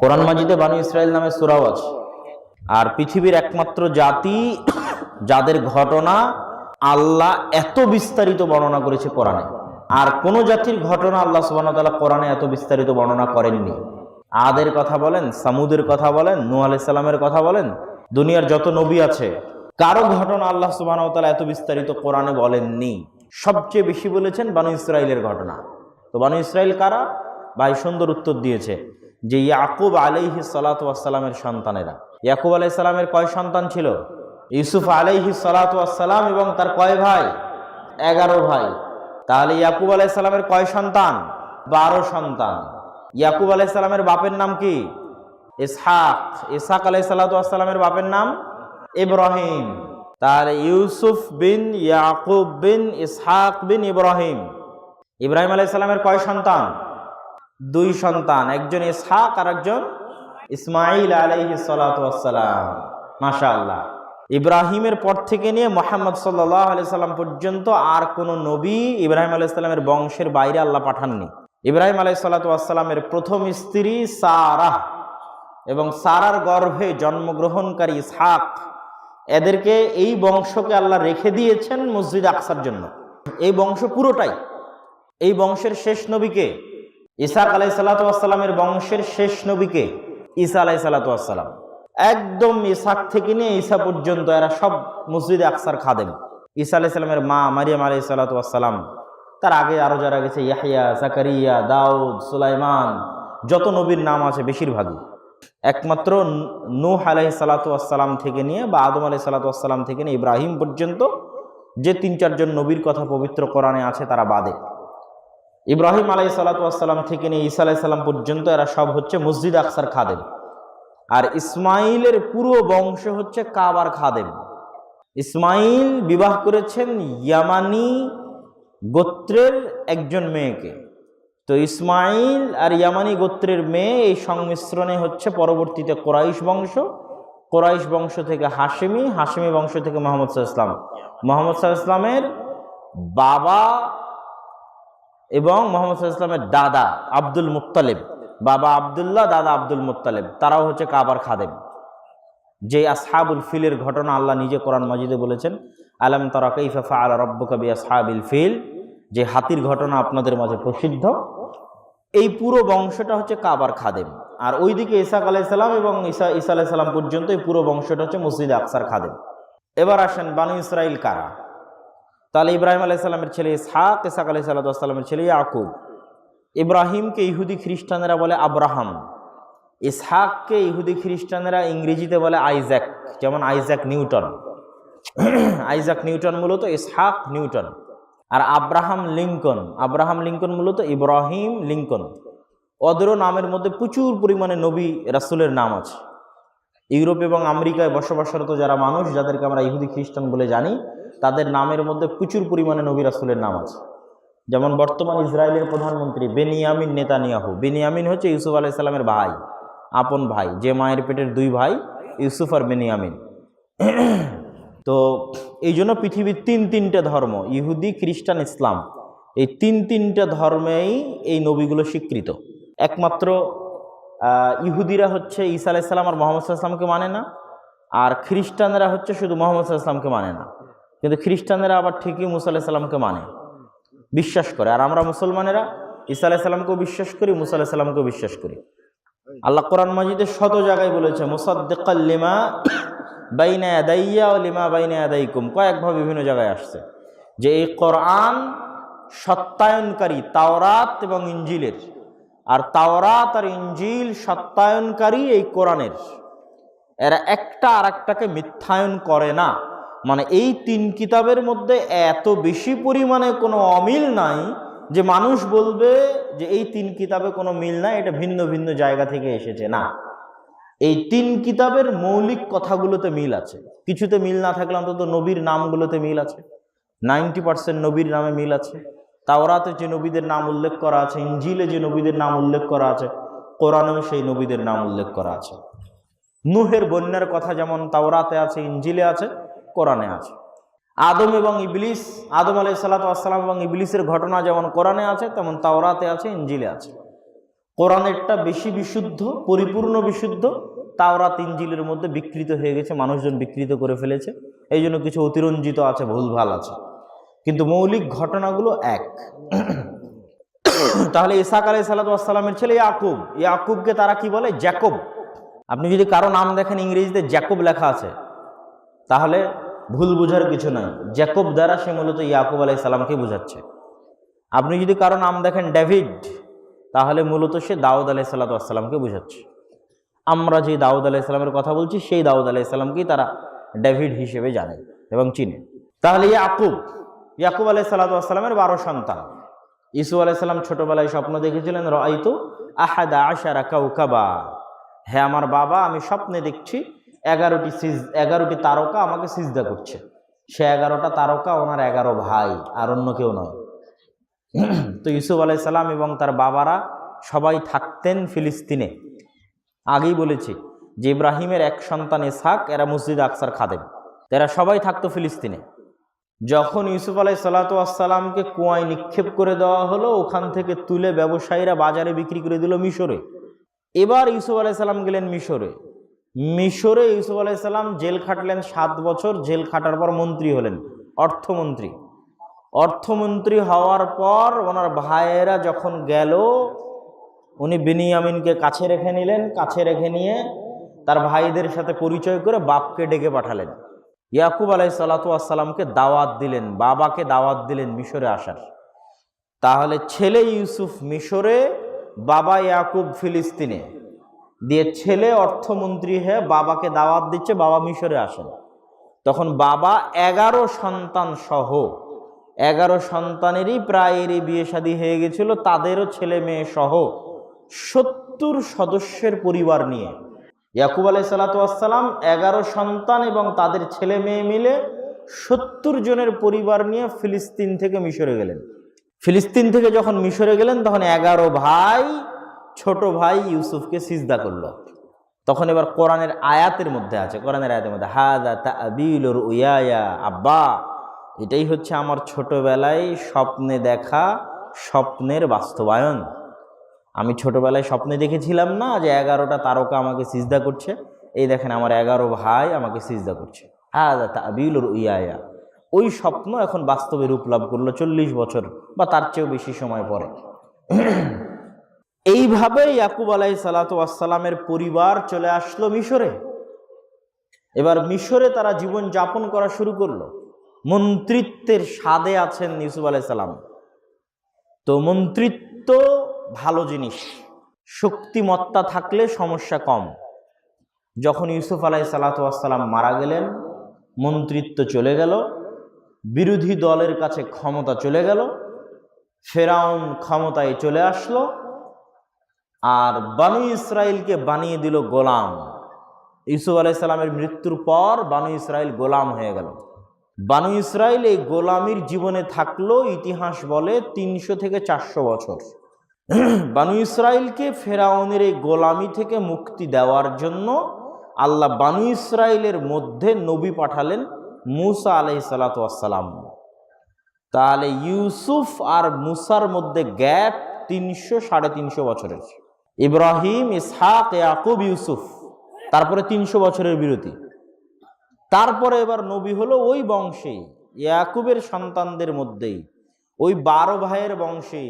কোরআন মাজিদে বানু ইসরাইল নামে সূরাও আছে। আর পৃথিবীর একমাত্র জাতি যাদের ঘটনা আল্লাহ এত বিস্তারিত বর্ণনা করেছে কোরআনে। আর কোন জাতির ঘটনা আল্লাহ সুবহানাহু ওয়া তাআলা কোরআনে এত বিস্তারিত বর্ণনা করেননি। আদের কথা বলেন, সামুদের কথা বলেন, নূহ আলাইহিস সালামের কথা বলেন, দুনিয়ার যত নবী আছে কারো ঘটনা আল্লাহ সুবহানাহু ওয়া তাআলা এত বিস্তারিত কোরআনে বলেননি। সবচেয়ে বেশি বলেছেন বানু ইসরাইলের ঘটনা। তো বানু ইসরাইল কারা? ভাই সুন্দর উত্তর দিয়েছে যে ইয়াকুব আলাইহিস সালাতু ওয়াস সালামের সন্তানেরা। ইয়াকুব আলাইহিস সালামের কয় সন্তান ছিল? ইউসুফ আলাইহিস সালাতু ওয়াস সালাম এবং তার কয় ভাই? 11 ভাই। তাহলে ইয়াকুব আলাইহিস সালামের কয় সন্তান? 12 সন্তান। ইয়াকুব আলাইহিস সালামের বাপের নাম কি? ইসহাক। ইসহাক আলাইহিস সালাতু ওয়াস সালামের বাপের নাম ইব্রাহিম। তাহলে ইউসুফ বিন ইয়াকুব বিন ইসহাক বিন ইব্রাহিম। ইব্রাহিম আলাইহিস সালামের কয় সন্তান? 2 সন্তান, একজন ইসহাক আর একজন ইসমাঈল আলাইহিস সালাতু ওয়াস সালাম। মাশাআল্লাহ। ইব্রাহিমের পর থেকে নিয়ে মুহাম্মদ সাল্লাল্লাহু আলাইহি সাল্লাম পর্যন্ত আর কোন নবী ইব্রাহিম আলাইহিস সালামের বংশের বাইরে আল্লাহ পাঠাননি। ইব্রাহিম আলাইহিস সালাতু ওয়াস সালামের প্রথম স্ত্রী সারাহ এবং সারার গর্ভে জন্মগ্রহণকারী ইসহাক, এদেরকে এই বংশকে আল্লাহ রেখে দিয়েছেন মসজিদ আকসার জন্য। এই বংশ পুরোটাই, এই বংশের শেষ নবীকে ইসহাক আলাইহিস সালাতু ওয়াস সালামের বংশের শেষ নবীকে ঈসা আলাইহিস সালাতু ওয়াস সালাম। একদম ইসহাক থেকে নিয়ে ঈসা পর্যন্ত এরা সব মসজিদ আকসার খাদেম। ঈসা আলাইহিস সালামের মা মারিয়াম আলাইহিস সালাতু ওয়াস সালাম, তার আগে আরো যারা গেছে ইয়াহইয়া, জাকারিয়া, দাউদ, সুলাইমান, যত নবীর নাম আছে বেশিরভাগই একমাত্র নূহ আলাইহিস সালাতু ওয়াস সালাম থেকে নিয়ে বা আদম আলাইহিস সালাতু ওয়াস সালাম থেকে নিয়ে ইব্রাহিম পর্যন্ত যে 3-4 জন নবীর কথা পবিত্র কোরআনে আছে তারা বাদে। ইব্রাহিম আলাইহিস সালাতু ওয়াস সালাম থেকে নিয়ে ঈসা আলাইহিস সালাম পর্যন্ত এরা সব হচ্ছে মসজিদ আকসার খাদেম। আর ইসমাইলের পুরো বংশ হচ্ছে কাবার খাদেম। ইসমাইল বিবাহ করেছেন ইয়ামানি গোত্রের একজন মেয়েকে। তো ইসমাইল আর ইয়ামানি গোত্রের মেয়ে, এই সংমিশ্রণে হচ্ছে পরবর্তীতে কোরাইশ বংশ, কোরাইশ বংশ থেকে হাশেমি, হাশেমি বংশ থেকে মুহাম্মদ সাল্লাল্লাহু আলাইহি ওয়াসাল্লাম, মুহাম্মদ সাল্লাল্লাহু আলাইহি ওয়াসাল্লামের বাবা এবং মুহাম্মদ সাল্লাল্লাহু আলাইহি ওয়াসাল্লামের দাদা আব্দুল মুত্তালিব, বাবা আব্দুল্লাহ, দাদা আব্দুল মুত্তালিব, তারাও হচ্ছে কাবার খাদেম। যে আসহাবুল ফিলের ঘটনা আল্লাহ নিজে কোরআন মাজিদে বলেছেন, আলাম তারা কাইফা ফাআলা রাব্বুকা বিআসহাবিল ফিল, যে হাতির ঘটনা আপনাদের মাঝে প্রসিদ্ধ। এই পুরো বংশটা হচ্ছে কাবার খাদেম। আর ওইদিকে ইসহাক আলাইহিস সালাম এবং ঈসা আলাইহিস সালাম পর্যন্ত এই পুরো বংশটা হচ্ছে মসজিদ আকসার খাদেম। এবার আসেন বানু ইসরাইল কারা? তাহলে ইব্রাহিম আলাইহিস সালামের ছেলে ইসহাক, ইসহাক আলাইহিস সালামের ছেলে ইয়াকুব। ইব্রাহিমকে ইহুদি খ্রিস্টানেরা বলে আব্রাহাম, ইসহাককে ইহুদি খ্রিস্টানেরা ইংরেজিতে বলে আইজ্যাক, যেমন আইজ্যাক নিউটন। আইজ্যাক নিউটন মূলত ইসহাক নিউটন। আর আব্রাহাম লিঙ্কন, আব্রাহাম লিঙ্কন মূলত ইব্রাহিম লিঙ্কন। ওদেরও নামের মধ্যে প্রচুর পরিমাণে নবী রাসূলের নাম আছে। ইউরোপ এবং আমেরিকায় বসবাসরত যারা মানুষ, যাদেরকে আমরা ইহুদি খ্রিস্টান বলে জানি, তাদের নামের মধ্যে প্রচুর পরিমাণে নবী রাসূলের নাম আছে। যেমন বর্তমান ইসরায়েলের প্রধানমন্ত্রী বেনিয়ামিন নেতানিয়াহু। বেনিয়ামিন হচ্ছে ইউসুফ আলাইহিস সালামের ভাই, আপন ভাই, যে মায়ের পেটের 2 ভাই ইউসুফ আর বেনিয়ামিন। তো এই জন্য পৃথিবীর 3-3টে ধর্ম, ইহুদি, খ্রিস্টান, ইসলাম, এই 3-3টে ধর্মেই এই নবীগুলো স্বীকৃত। একমাত্র ইহুদিরা হচ্ছে ঈসা আলাইহিস সালাম আর মুহাম্মদ সাল্লাল্লাহু আলাইহি ওয়াসাল্লামকে মানে না, আর খ্রিস্টানেরা হচ্ছে শুধু মুহাম্মদ সাল্লাল্লাহু আলাইহি ওয়াসাল্লামকে মানে না। কিন্তু খ্রিস্টানেরা আবার ঠিকই মুসা আলাইহিস সালামকে মানে, বিশ্বাস করে। আর আমরা মুসলমানেরা ঈসা আলাইহিস সালামকেও বিশ্বাস করি, মুসা আলাইহিস সালামকেও বিশ্বাস করি। আল্লাহ কোরআন মাজিদে শত জায়গায় বলেছে মুসাদ্দিকাল লিমা বাইনা ইয়াদাইয়া ওয়া লিমা বাইনা ইয়াদাইকুম, কয়েকভাবে বিভিন্ন জায়গায় আসছে যে এই কোরআন সত্যায়নকারী তাওরাত এবং ইনজিলের, আর তাওরাত আর ইনজিল সত্যায়নকারী এই কোরআনের। এরা একটা আর একটাকে মিথ্যায়ন করে না। মানে এই 3 কিতাবের মধ্যে এত বেশি পরিমাণে কোনো অমিল নাই যে মানুষ বলবে যে এই 3 কিতাবে কোনো মিল নাই, এটা ভিন্ন ভিন্ন জায়গা থেকে এসেছে। না, এই 3 কিতাবের মৌলিক কথাগুলোতে মিল আছে। কিছুতে মিল না থাকলে অন্তত নবীর নামগুলোতে মিল আছে। 90% নবীর নামে মিল আছে। তাওরাতে যে নবীদের নাম উল্লেখ করা আছে, ইনজিলে যে নবীদের নাম উল্লেখ করা আছে, কোরআনেও সেই নবীদের নাম উল্লেখ করা আছে। নূহের বন্যার কথা যেমন তাওরাতে আছে, ইনজিলে আছে, কোরআনে আছে। আদম এবং ইবলিস, আদম আলাইহিস সালাতু ওয়াস সালাম এবং ইবলিসের ঘটনা যেমন কোরআনে আছে, তেমন তাওরাতে আছে, ইনজিলে আছে। কোরআনেরটা বেশি বিশুদ্ধ, পরিপূর্ণ বিশুদ্ধ। তাওরাত ইনজিলের মধ্যে বিকৃত হয়ে গেছে, মানুষজন বিকৃত করে ফেলেছে, এই জন্য কিছু অতিরঞ্জিত আছে, ভুলভাল আছে, কিন্তু মৌলিক ঘটনাগুলো এক। তাহলে ইসহাক আলাইহিস সালামের ছেলে ইয়াকুব, ইয়াকুবকে তারা কি বলে? জ্যাকব। আপনি যদি কারো নাম দেখেন ইংরেজিতে জ্যাকব লেখা আছে, তাহলে ভুল বুঝার কিছু নয়, জ্যাকব দ্বারা সে মূলত ইয়াকুব আলাইহিস সালামকে বোঝাচ্ছে। আপনি যদি কারো নাম দেখেন ডেভিড, তাহলে মূলত সে দাউদ আলাইহিস সালামকে বোঝাচ্ছে। আমরা যে দাউদ আলাইহিস সালামের কথা বলছি, সেই দাউদ আলাইহিস সালামকেই তারা ডেভিড হিসেবে জানে এবং চিনে। তাহলে ইয়াকুব আলাইহিস সালামের 12 সন্তান। ইসু আলাইহিস সালাম ছোটবেলায় স্বপ্ন দেখেছিলেন, রাআইতু আহাদা আশারা কাওকাবা, হে আমার বাবা, আমি স্বপ্নে দেখছি 11টি তারকা আমাকে সিজদা করছে। সে 11টা তারকা ওনার 11 ভাই, আর অন্য কেউ নয়। তো ইউসুফ আলাইহিস সালাম এবং তার বাবারা সবাই থাকতেন ফিলিস্তিনে। আগেই বলেছি যে ইব্রাহিমের এক সন্তান ইসহাক, এরা মসজিদ আকসার খাদেম, এরা সবাই থাকতো ফিলিস্তিনে। যখন ইউসুফ আলাইহিস সালামকে কুয়ায় নিক্ষেপ করে দেওয়া হলো, ওখান থেকে তুলে ব্যবসায়ীরা বাজারে বিক্রি করে দিল মিশরে। এবার ইউসুফ আলাইহিস সালাম গেলেন মিশরে। ইউসুফ আলাইহিস সালাম জেল খাটলেন 7 বছর। জেল খাটার পর মন্ত্রী হলেন, অর্থমন্ত্রী হওয়ার পর ওনার ভাইয়েরা যখন গেল, উনি বিনিয়ামিনকে কাছে রেখে নিলেন। কাছে রেখে নিয়ে তার ভাইদের সাথে পরিচয় করে বাপকে ডেকে পাঠালেন। ইয়াকুব আলাইহিস সালামকে দাওয়াত দিলেন, বাবাকে দাওয়াত দিলেন মিশরে আসার। তাহলে ছেলে ইউসুফ মিশরে, বাবা ইয়াকুব ফিলিস্তিনে, দিয়ে ছেলে অর্থমন্ত্রী হয়ে বাবাকে দাওয়াত দিচ্ছে, বাবা মিশরে আসেন। তখন বাবা 11 সন্তান সহ, 11 সন্তানেরই প্রায় এরই বিয়ে শাদী হয়ে গেছিল, তাদেরও ছেলে মেয়ে সহ 70 সদস্যের পরিবার নিয়ে ইয়াকুব আলাইহিস সালাম 11 সন্তান এবং তাদের ছেলে মেয়ে মিলে 70 জনের পরিবার নিয়ে ফিলিস্তিন থেকে মিশরে গেলেন। ফিলিস্তিন থেকে যখন মিশরে গেলেন, তখন 11 ভাই ছোট ভাই ইউসুফকে সিজদা করলো। তখন এবার কোরআনের আয়াতের মধ্যে আছে, হাযা তা'বীলুর রুয়ায়া, আব্বা, এটাই হচ্ছে আমার ছোটবেলায় স্বপ্নে দেখা স্বপ্নের বাস্তবায়ন। আমি ছোটবেলায় স্বপ্নে দেখেছিলাম না যে 11টা তারকা আমাকে সিজদা করছে, এই দেখেন আমার 11 ভাই আমাকে সিজদা করছে। হাযা তা'বীলুর রুয়ায়া, ওই স্বপ্ন এখন বাস্তবে রূপ লাভ করলো 40 বছর বা তার চেয়েও বেশি সময় পরে। এইভাবে ইয়াকুব আলাইহিস সালামের পরিবার চলে আসলো মিশরে। এবার মিশরে তারা জীবন যাপন করা শুরু করলো। মন্ত্রিত্বের স্বাদে আছেন ইউসুফ আলাইহিস সালাম। তো মন্ত্রিত্ব ভালো জিনিস, শক্তিমত্তা থাকলে সমস্যা কম। যখন ইউসুফ আলাইহিস সালাম মারা গেলেন, মন্ত্রিত্ব চলে গেল, বিরোধী দলের কাছে ক্ষমতা চলে গেল, ফেরাউন ক্ষমতায় চলে আসলো, আর বানু ইসরাইলকে বানিয়ে দিল গোলাম। ইউসুফ আলাইহিস সালামের মৃত্যুর পর বানু ইসরাইল গোলাম হয়ে গেল। বানু ইসরাইল এই গোলামির জীবনে থাকলো, ইতিহাস বলে 300 থেকে 400 বছর। বানু ইসরাইলকে ফেরাউনের এই গোলামি থেকে মুক্তি দেওয়ার জন্য আল্লাহ বানু ইসরাইলের মধ্যে নবী পাঠালেন, মুসা আলাইহিস সালাম। তাহলে ইউসুফ আর মুসার মধ্যে গ্যাপ 300-350 বছরের। ইব্রাহিম, ইসহাক, ইয়াকুব, ইউসুফ, তারপরে 300 বছরের বিরতি। তারপরে এবার নবী হলো ওই বংশে, ইয়াকুবের সন্তানদের মধ্যেই, ওই 12 ভাইয়ের বংশে,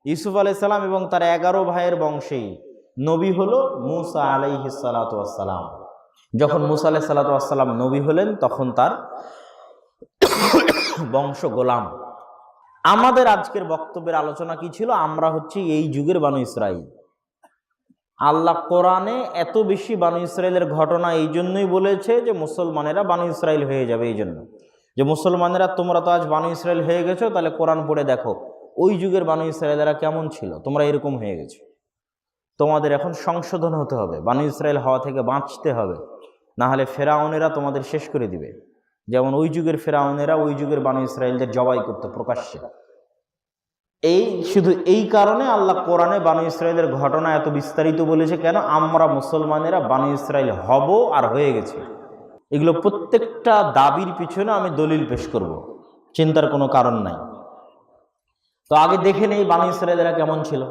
ইউসুফ আলাইহিস সালাম এবং তার 11 ভাইয়ের বংশে নবী হলো মুসা আলাইহিস সালাম। যখন মুসা আলাইহিস সালাম নবী হলেন, তখন তার বংশ গোলাম। আমাদের আজকের বক্তব্যের আলোচনা কি ছিল? আমরা হচ্ছি এই যুগের বানু ইসরাইল। আল্লাহ কোরআনে এত বেশি বানু ইসরাইলের ঘটনা এই জন্যই বলেছে যে মুসলমানেরা বানু ইসরাইল হয়ে যাবে। এই জন্য যে মুসলমানেরা, তোমরা তো আজ বানু ইসরাইল হয়ে গেছো, তাহলে কোরআন পড়ে দেখো ওই যুগের বানু ইসরাইলেরা কেমন ছিল, তোমরা এরকম হয়ে গেছো, তোমাদের এখন সংশোধন হতে হবে, বানু ইসরাইল হওয়া থেকে বাঁচতে হবে, না হলে ফেরাউনেরা তোমাদের শেষ করে দিবে। যেমন ওই যুগের ফেরাউনেরা ওই যুগের বানু ইসরাইলদের জবাই করতো প্রকাশ্যে। শুধু এই কারণে আল্লাহ কোরআনে বানু ইসরাইলের ঘটনা এত বিস্তারিত বলেছে। কেন? আমরা মুসলমানেরা বানু ইসরাইল হব আর হয়ে গেছে। এগুলো প্রত্যেকটা দাবির পিছনে আমি দলিল পেশ করব, চিন্তার কোনো কারণ নাই। তো আগে দেখে নেই বানু ইসরাইলেরা কেমন ছিল।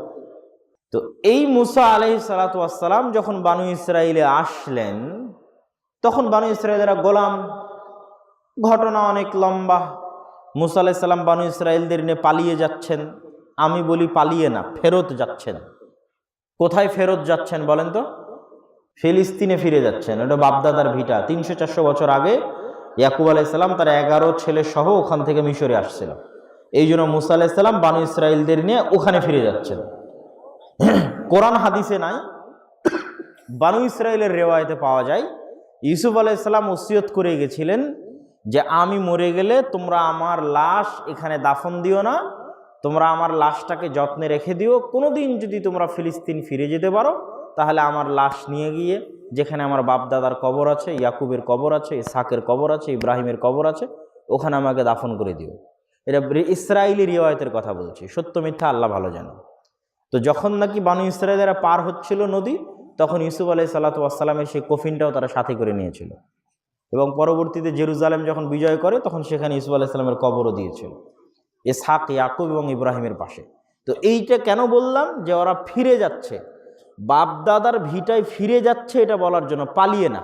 তো এই মুসা আলাইহিস সালাতু ওয়াস সালাম যখন বানু ইসরাইলে আসলেন, তখন বানু ইসরাইলেরা গোলাম। ঘটনা অনেক লম্বা। মুসা আলাইহিস সালাম বানু ইসরাইলদের নিয়ে পালিয়ে যাচ্ছেন। আমি বলি পালিয়ে না, ফেরত যাচ্ছেন। কোথায় ফেরত যাচ্ছেন বলেন তো? ফিলিস্তিনে ফিরে যাচ্ছেন। এটা বাপদাদার ভিটা। 300-400 বছর আগে ইয়াকুব আলাইহিস সালাম তার 11 ছেলে সহ ওখান থেকে মিশরে আসছিল। এই জন্য মুসা আলাইহিস সালাম বানু ইসরাইলদের নিয়ে ওখানে ফিরে যাচ্ছেন। কোরআন হাদিসে নাই, বানু ইসরাইলের রেওয়ায়েতে পাওয়া যায় ইউসুফ আলাইহিস সালাম ওসিয়ত করে গেছিলেন যে আমি মরে গেলে তোমরা আমার লাশ এখানে দাফন দিও না, তোমরা আমার লাশটাকে যত্নে রেখে দিও। কোনোদিন যদি তোমরা ফিলিস্তিন ফিরে যেতে পারো তাহলে আমার লাশ নিয়ে গিয়ে যেখানে আমার বাপদাদার কবর আছে, ইয়াকুবের কবর আছে, ইসহাকের কবর আছে, ইব্রাহিমের কবর আছে, ওখানে আমাকে দাফন করে দিও। এটা ইসরায়েলি রিওয়ায়তের কথা বলছি, সত্য মিথ্যা আল্লাহ ভালো জানে। তো যখন নাকি বানু ইসরায়েলেরা পার হচ্ছিল নদী, তখন ইউসুফ আলাইহিস সালাতু ওয়াস সালামের সেই কফিনটাও তারা সাথে করে নিয়েছিল। এবং পরবর্তীতে জেরুজালেম যখন বিজয় করে তখন সেখানে ইউসুফ আলাইহিস সালামের কবরও দিয়েছিল, ইসহাক, ইয়াকুব এবং ইব্রাহিমের পাশে। তো এইটা কেন বললাম যে ওরা ফিরে যাচ্ছে, বাপদাদার ভিটায় ফিরে যাচ্ছে, এটা বলার জন্য, পালিয়ে না।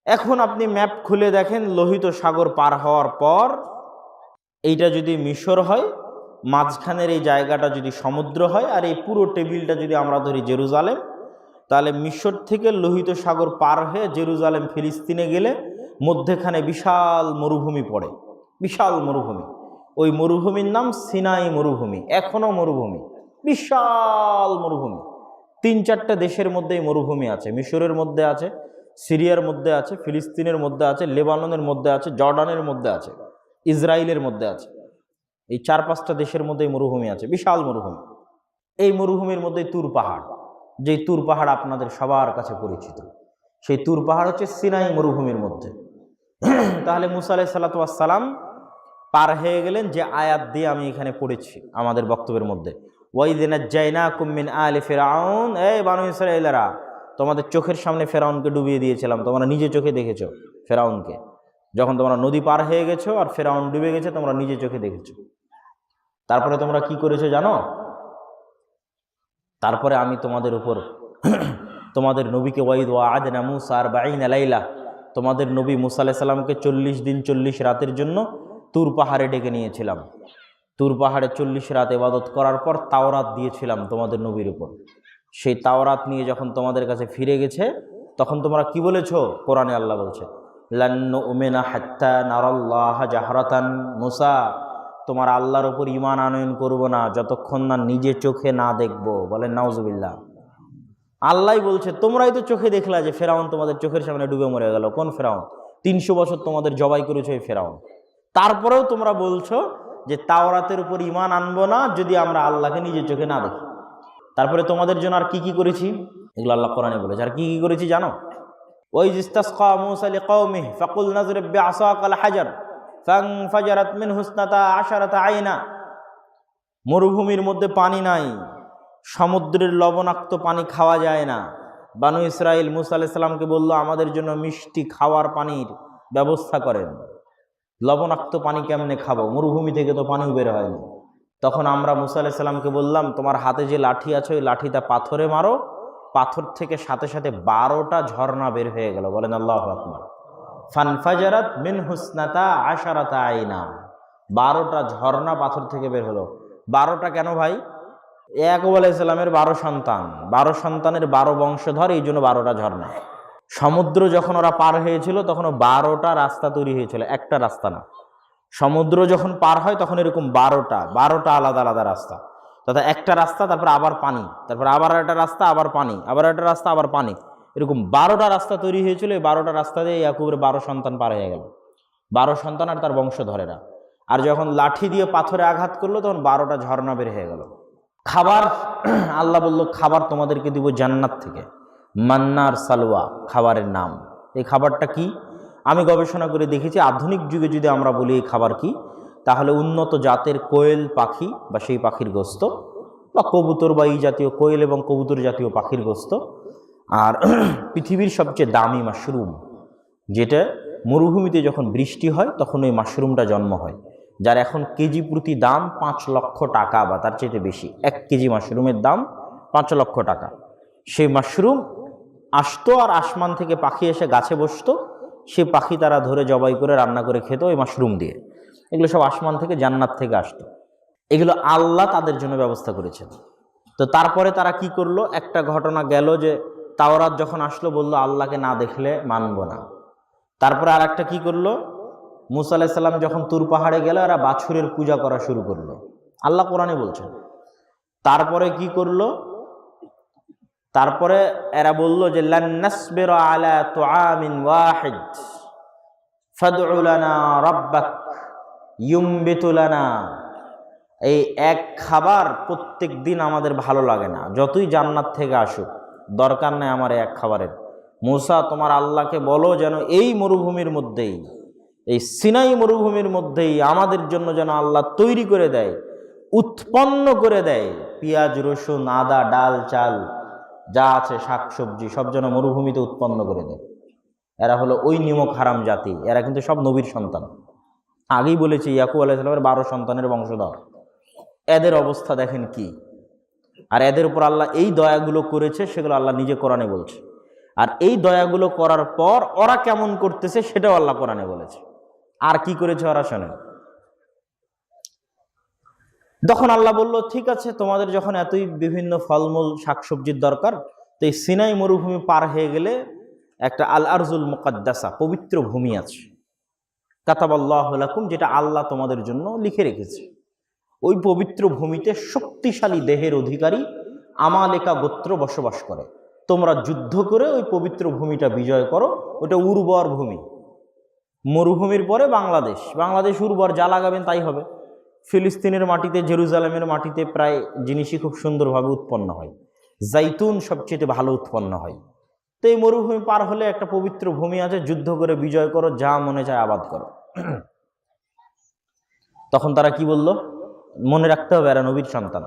এখন আপনি ম্যাপ খুলে দেখেন, লোহিত সাগর পার হওয়ার পর এইটা যদি মিশর হয়, মাঝখানের এই জায়গাটা যদি সমুদ্র হয়, আর এই পুরো টেবিলটা যদি আমরা ধরি জেরুজালেম, তাহলে মিশর থেকে লোহিত সাগর পার হয়ে জেরুজালেম ফিলিস্তিনে গেলে মধ্যেখানে বিশাল মরুভূমি পড়ে, বিশাল মরুভূমি। ওই মরুভূমির নাম সিনাই মরুভূমি। এখনো মরুভূমি, বিশাল মরুভূমি। 3-4টা দেশের মধ্যে এই মরুভূমি আছে। মিশরের মধ্যে আছে, সিরিয়ার মধ্যে আছে, ফিলিস্তিনের মধ্যে আছে, লেবাননের মধ্যে আছে, জর্ডানের মধ্যে আছে, ইসরায়েলের মধ্যে আছে। এই 4-5টা দেশের মধ্যে মরুভূমি আছে, বিশাল মরুভূমি। এই মরুভূমির মধ্যে তুর পাহাড়, যেই তুর পাহাড় আপনাদের সবার কাছে পরিচিত, সেই তুর পাহাড় হচ্ছে সিনাই মরুভূমির মধ্যে। তাহলে মুসা আলাইহিস সালাতু ওয়াস সালাম পার হয়ে গেলেন যে আয়াত দিয়ে আমি এখানে পড়েছি আমাদের বক্তব্যের মধ্যে, ওয়াইয নাজ্জায়নাকুম মিন আলি ফিরআউন, এই বানু ইসরাঈলেরা, তোমাদের চোখের সামনে ফেরাউনকে ডুবিয়ে দিয়েছিলাম। তোমরা নিজে চোখে দেখেছো ফেরাউনকে, যখন তোমরা নদী পার হয়ে গেছো আর ফেরাউন ডুবে গেছে, তোমরা নিজে চোখে দেখেছো। তারপরে তোমরা কি করেছো জানো? তারপরে আমি তোমাদের উপর তোমাদের নবীকে ওয়াইদ ওয়া'আদনা মূসা 40 লাইলা, তোমাদের নবী মূসা আলাইহিস সালামকে 40 দিন 40 রাতের জন্য তুর পাহাড়ে ডেকে নিয়েছিলাম। তুর পাহাড়ে 40 রাত ইবাদত করার পর তাওরাত দিয়েছিলাম তোমাদের নবীর উপর। সেই তাওরাত নিয়ে যখন তোমাদের কাছে ফিরে গেছে, তখন তোমরা কি বলেছো? কোরআনে আল্লাহ বলছে, লান নু'মিনা হাত্তা নারাল্লাহা জাহরাতান, মূসা তোমার আল্লাহর উপর ঈমান আনয়ন করব না যতক্ষণ না নিজে চোখে না দেখব। বলেন নাউজুবিল্লাহ। আল্লাহ বলছে, তোমরাই তো চোখে দেখলা যে ফেরাউন তোমাদের চোখের সামনে ডুবে মরে গেল। কোন ফেরাউন? 300 বছর তোমাদের জবাই করেছে এই ফেরাউন। তারপরেও তোমরা বলছো যে তাওরাতের উপর ঈমান আনবো না যদি আমরা আল্লাহকে নিজে চোখে না দেখি। তারপরে তোমাদের জন্য আর কি কি করেছি, এগুলো আল্লাহ কোরআনে বলেছে। আর কি কি করেছি জানো? ওয়াইয ইসতাসকা মূসা লিকওমিহি ফাকুল নাযরিব বিআসাকাল হাজার ফানফাজারাত মিনহু 12 আইনা। মরুভূমির মধ্যে পানি নাই, সমুদ্রের লবণাক্ত পানি খাওয়া যায় না। বানু ইসরাইল মূসা আলাইহিস সালামকে বলল, আমাদের জন্য মিষ্টি খাওয়ার পানির ব্যবস্থা করেন। লবণাক্ত পানি কেমনে খাবো? মরুভূমি থেকে তো পানি বের হয়নি। তখন আমরা মূসা আলাইহিস সালামকে বললাম, তোমার হাতে যে লাঠি আছে ওই লাঠিটা পাথরে মারো। পাথর থেকে সাথে সাথে 12টা ঝর্ণা বের হয়ে গেল। বলেন আল্লাহু আকবার। ফানফাজারাত মিনহু 12 আইনা, 12টা ঝর্ণা পাথর থেকে বের হলো। 12টা কেন ভাই? ইয়াকুব আলাইহিস সালামের 12 সন্তান, 12 সন্তানের 12 বংশধর, এই জন্য 12টা ঝর্ণা। সমুদ্র যখন ওরা পার হয়েছিল তখন 12টা রাস্তা তৈরি হয়েছিল, একটা রাস্তা না। সমুদ্র যখন পার হয় তখন এরকম 12টা আলাদা আলাদা রাস্তা, তথা একটা রাস্তা, তারপর আবার পানি, তারপর আবার একটা রাস্তা, আবার পানি, আবার একটা রাস্তা, আবার পানি, এরকম 12টা রাস্তা তৈরি হয়েছিল। এই 12টা রাস্তা দিয়ে ইয়াকুবের 12 সন্তান পার হয়ে গেল, 12 সন্তান আর তার বংশধরেরা। আর যখন লাঠি দিয়ে পাথরে আঘাত করলো তখন 12টা ঝর্ণা বের হয়ে গেল। খাবার, আল্লাহ বলল, খাবার তোমাদেরকে দিব জান্নাত থেকে, মান্নার সালওয়া খাবারের নাম। এই খাবারটা কি? আমি গবেষণা করে দেখেছি, আধুনিক যুগে যদি আমরা বলি এই খাবার কি, তাহলে উন্নত জাতের কোয়েল পাখি বা সেই পাখির গোস্ত, বা কবুতর বা এই জাতীয় কোয়েল এবং কবুতর জাতীয় পাখির গোস্ত, আর পৃথিবীর সবচেয়ে দামি মাশরুম, যেটা মরুভূমিতে যখন বৃষ্টি হয় তখন ওই মাশরুমটা জন্ম হয়, যার এখন কেজি প্রতি দাম 5 লক্ষ টাকা বা তার চেয়ে বেশি। 1 কেজি মাশরুমের দাম 5 লক্ষ টাকা। সেই মাশরুম আসতো আর আসমান থেকে পাখি এসে গাছে বসতো, সে পাখি তারা ধরে জবাই করে রান্না করে খেত ওই মাশরুম দিয়ে। এগুলো সব আসমান থেকে, জান্নাত থেকে আসতো। এগুলো আল্লাহ তাদের জন্য ব্যবস্থা করেছেন। তো তারপরে তারা কি করলো, একটা ঘটনা গেল যে তাওরাত যখন আসলো বললো আল্লাহকে না দেখলে মানব না। তারপরে আর একটা কি করলো, মুসা আলাইহিস সালাম যখন তুর পাহাড়ে গেল এরা বাছুরের পূজা করা শুরু করলো, আল্লাহ কোরআনে বলছেন। তারপরে কি করলো, তারপরে এরা বলল যে লান নাসবিরা আলা তুআমিন ওয়াহিদ ফাদউ লানা রাব্বাক ইউমবিতু লানা। এই এক খাবার প্রত্যেক দিন আমাদের ভালো লাগে না, যতই জান্নাত থেকে আসুক দরকার নেই আমার এক খাবারের। মুসা তোমার আল্লাহকে বলো যেন এই মরুভূমির মধ্যেই, এই সিনাই মরুভূমির মধ্যেই আমাদের জন্য যেন আল্লাহ তৈরি করে দেয়, উৎপন্ন করে দেয় পেঁয়াজ রসুন আদা ডাল চাল যা আছে শাকসবজি সব যেন মরুভূমিতে উৎপন্ন করে দেয়। এরা হলো ওই নিমক হারাম জাতি, এরা কিন্তু সব নবীর সন্তান। আগেই বলেছি ইয়াকুব আলাইহিস সালামের 12 সন্তানের বংশধর। এদের অবস্থা দেখেন কি। আর এদের উপর আল্লাহ এই দয়াগুলো করেছে, সেগুলো আল্লাহ নিজে কোরআনে বলছে। আর এই দয়াগুলো করার পর ওরা কেমন করতেছে সেটাও আল্লাহ কোরআনে বলেছে। আর কি করেছে ওরা শোনেন। তখন আল্লাহ বলল ঠিক আছে, তোমাদের যখন এতই বিভিন্ন ফলমূল শাকসবজির দরকার, তো এই সিনাই মরুভূমি পার হয়ে গেলে একটা আল আরজুল মুকাদ্দাসা পবিত্র ভূমি আছে, কাতাবাল্লাহু লাকুম, যেটা আল্লাহ তোমাদের জন্য লিখে রেখেছে। ওই পবিত্র ভূমিতে শক্তিশালী দেহের অধিকারী আমালেকা গোত্র বসবাস করে। তোমরা যুদ্ধ করে ওই পবিত্র ভূমিটা বিজয় করো। ওটা উর্বর ভূমি। মরুভূমির পরে বাংলাদেশ, বাংলাদেশ উর্বর, যা লাগাবেন তাই হবে। ফিলিস্তিনের মাটিতে, জেরুজালেমের মাটিতে প্রায় জিনিসই খুব সুন্দরভাবে উৎপন্ন হয়। জাইতুন সবচেয়ে ভালো উৎপন্ন হয়। তো এই মরুভূমি পার হলে একটা পবিত্র ভূমি আছে, যুদ্ধ করে বিজয় করো, যা মনে চায় আবাদ করো। তখন তারা কি বলল, মনে রাখতে হবে এরা নবীর সন্তান।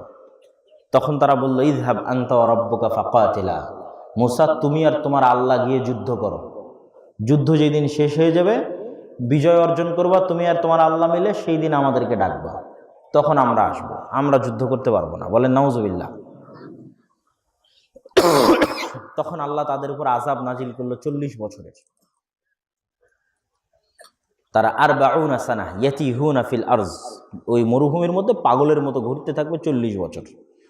তখন তারা বলল ইযহাব আনতা ওয়া রাব্বুকা ফাকাতিলা, মুসা তুমি আর তোমার আল্লাহ গিয়ে যুদ্ধ করো। যুদ্ধ যেদিন শেষ হয়ে যাবে, বিজয় অর্জন করবা তুমি আর তোমার আল্লাহ মিলে, সেই দিন আমাদেরকে ডাকবা, তখন আমরা আসবো। আমরা যুদ্ধ করতে পারবো না, বলেন নাউজুবিল্লাহ। তখন আল্লাহ তাদের উপর আযাব নাজিল করলো 40 বছরের। তারা 40 সানাহ ইয়াতিহুনা ফিল আরজ, ওই মরুভূমির মধ্যে পাগলের মতো ঘুরতে থাকবে 40 বছর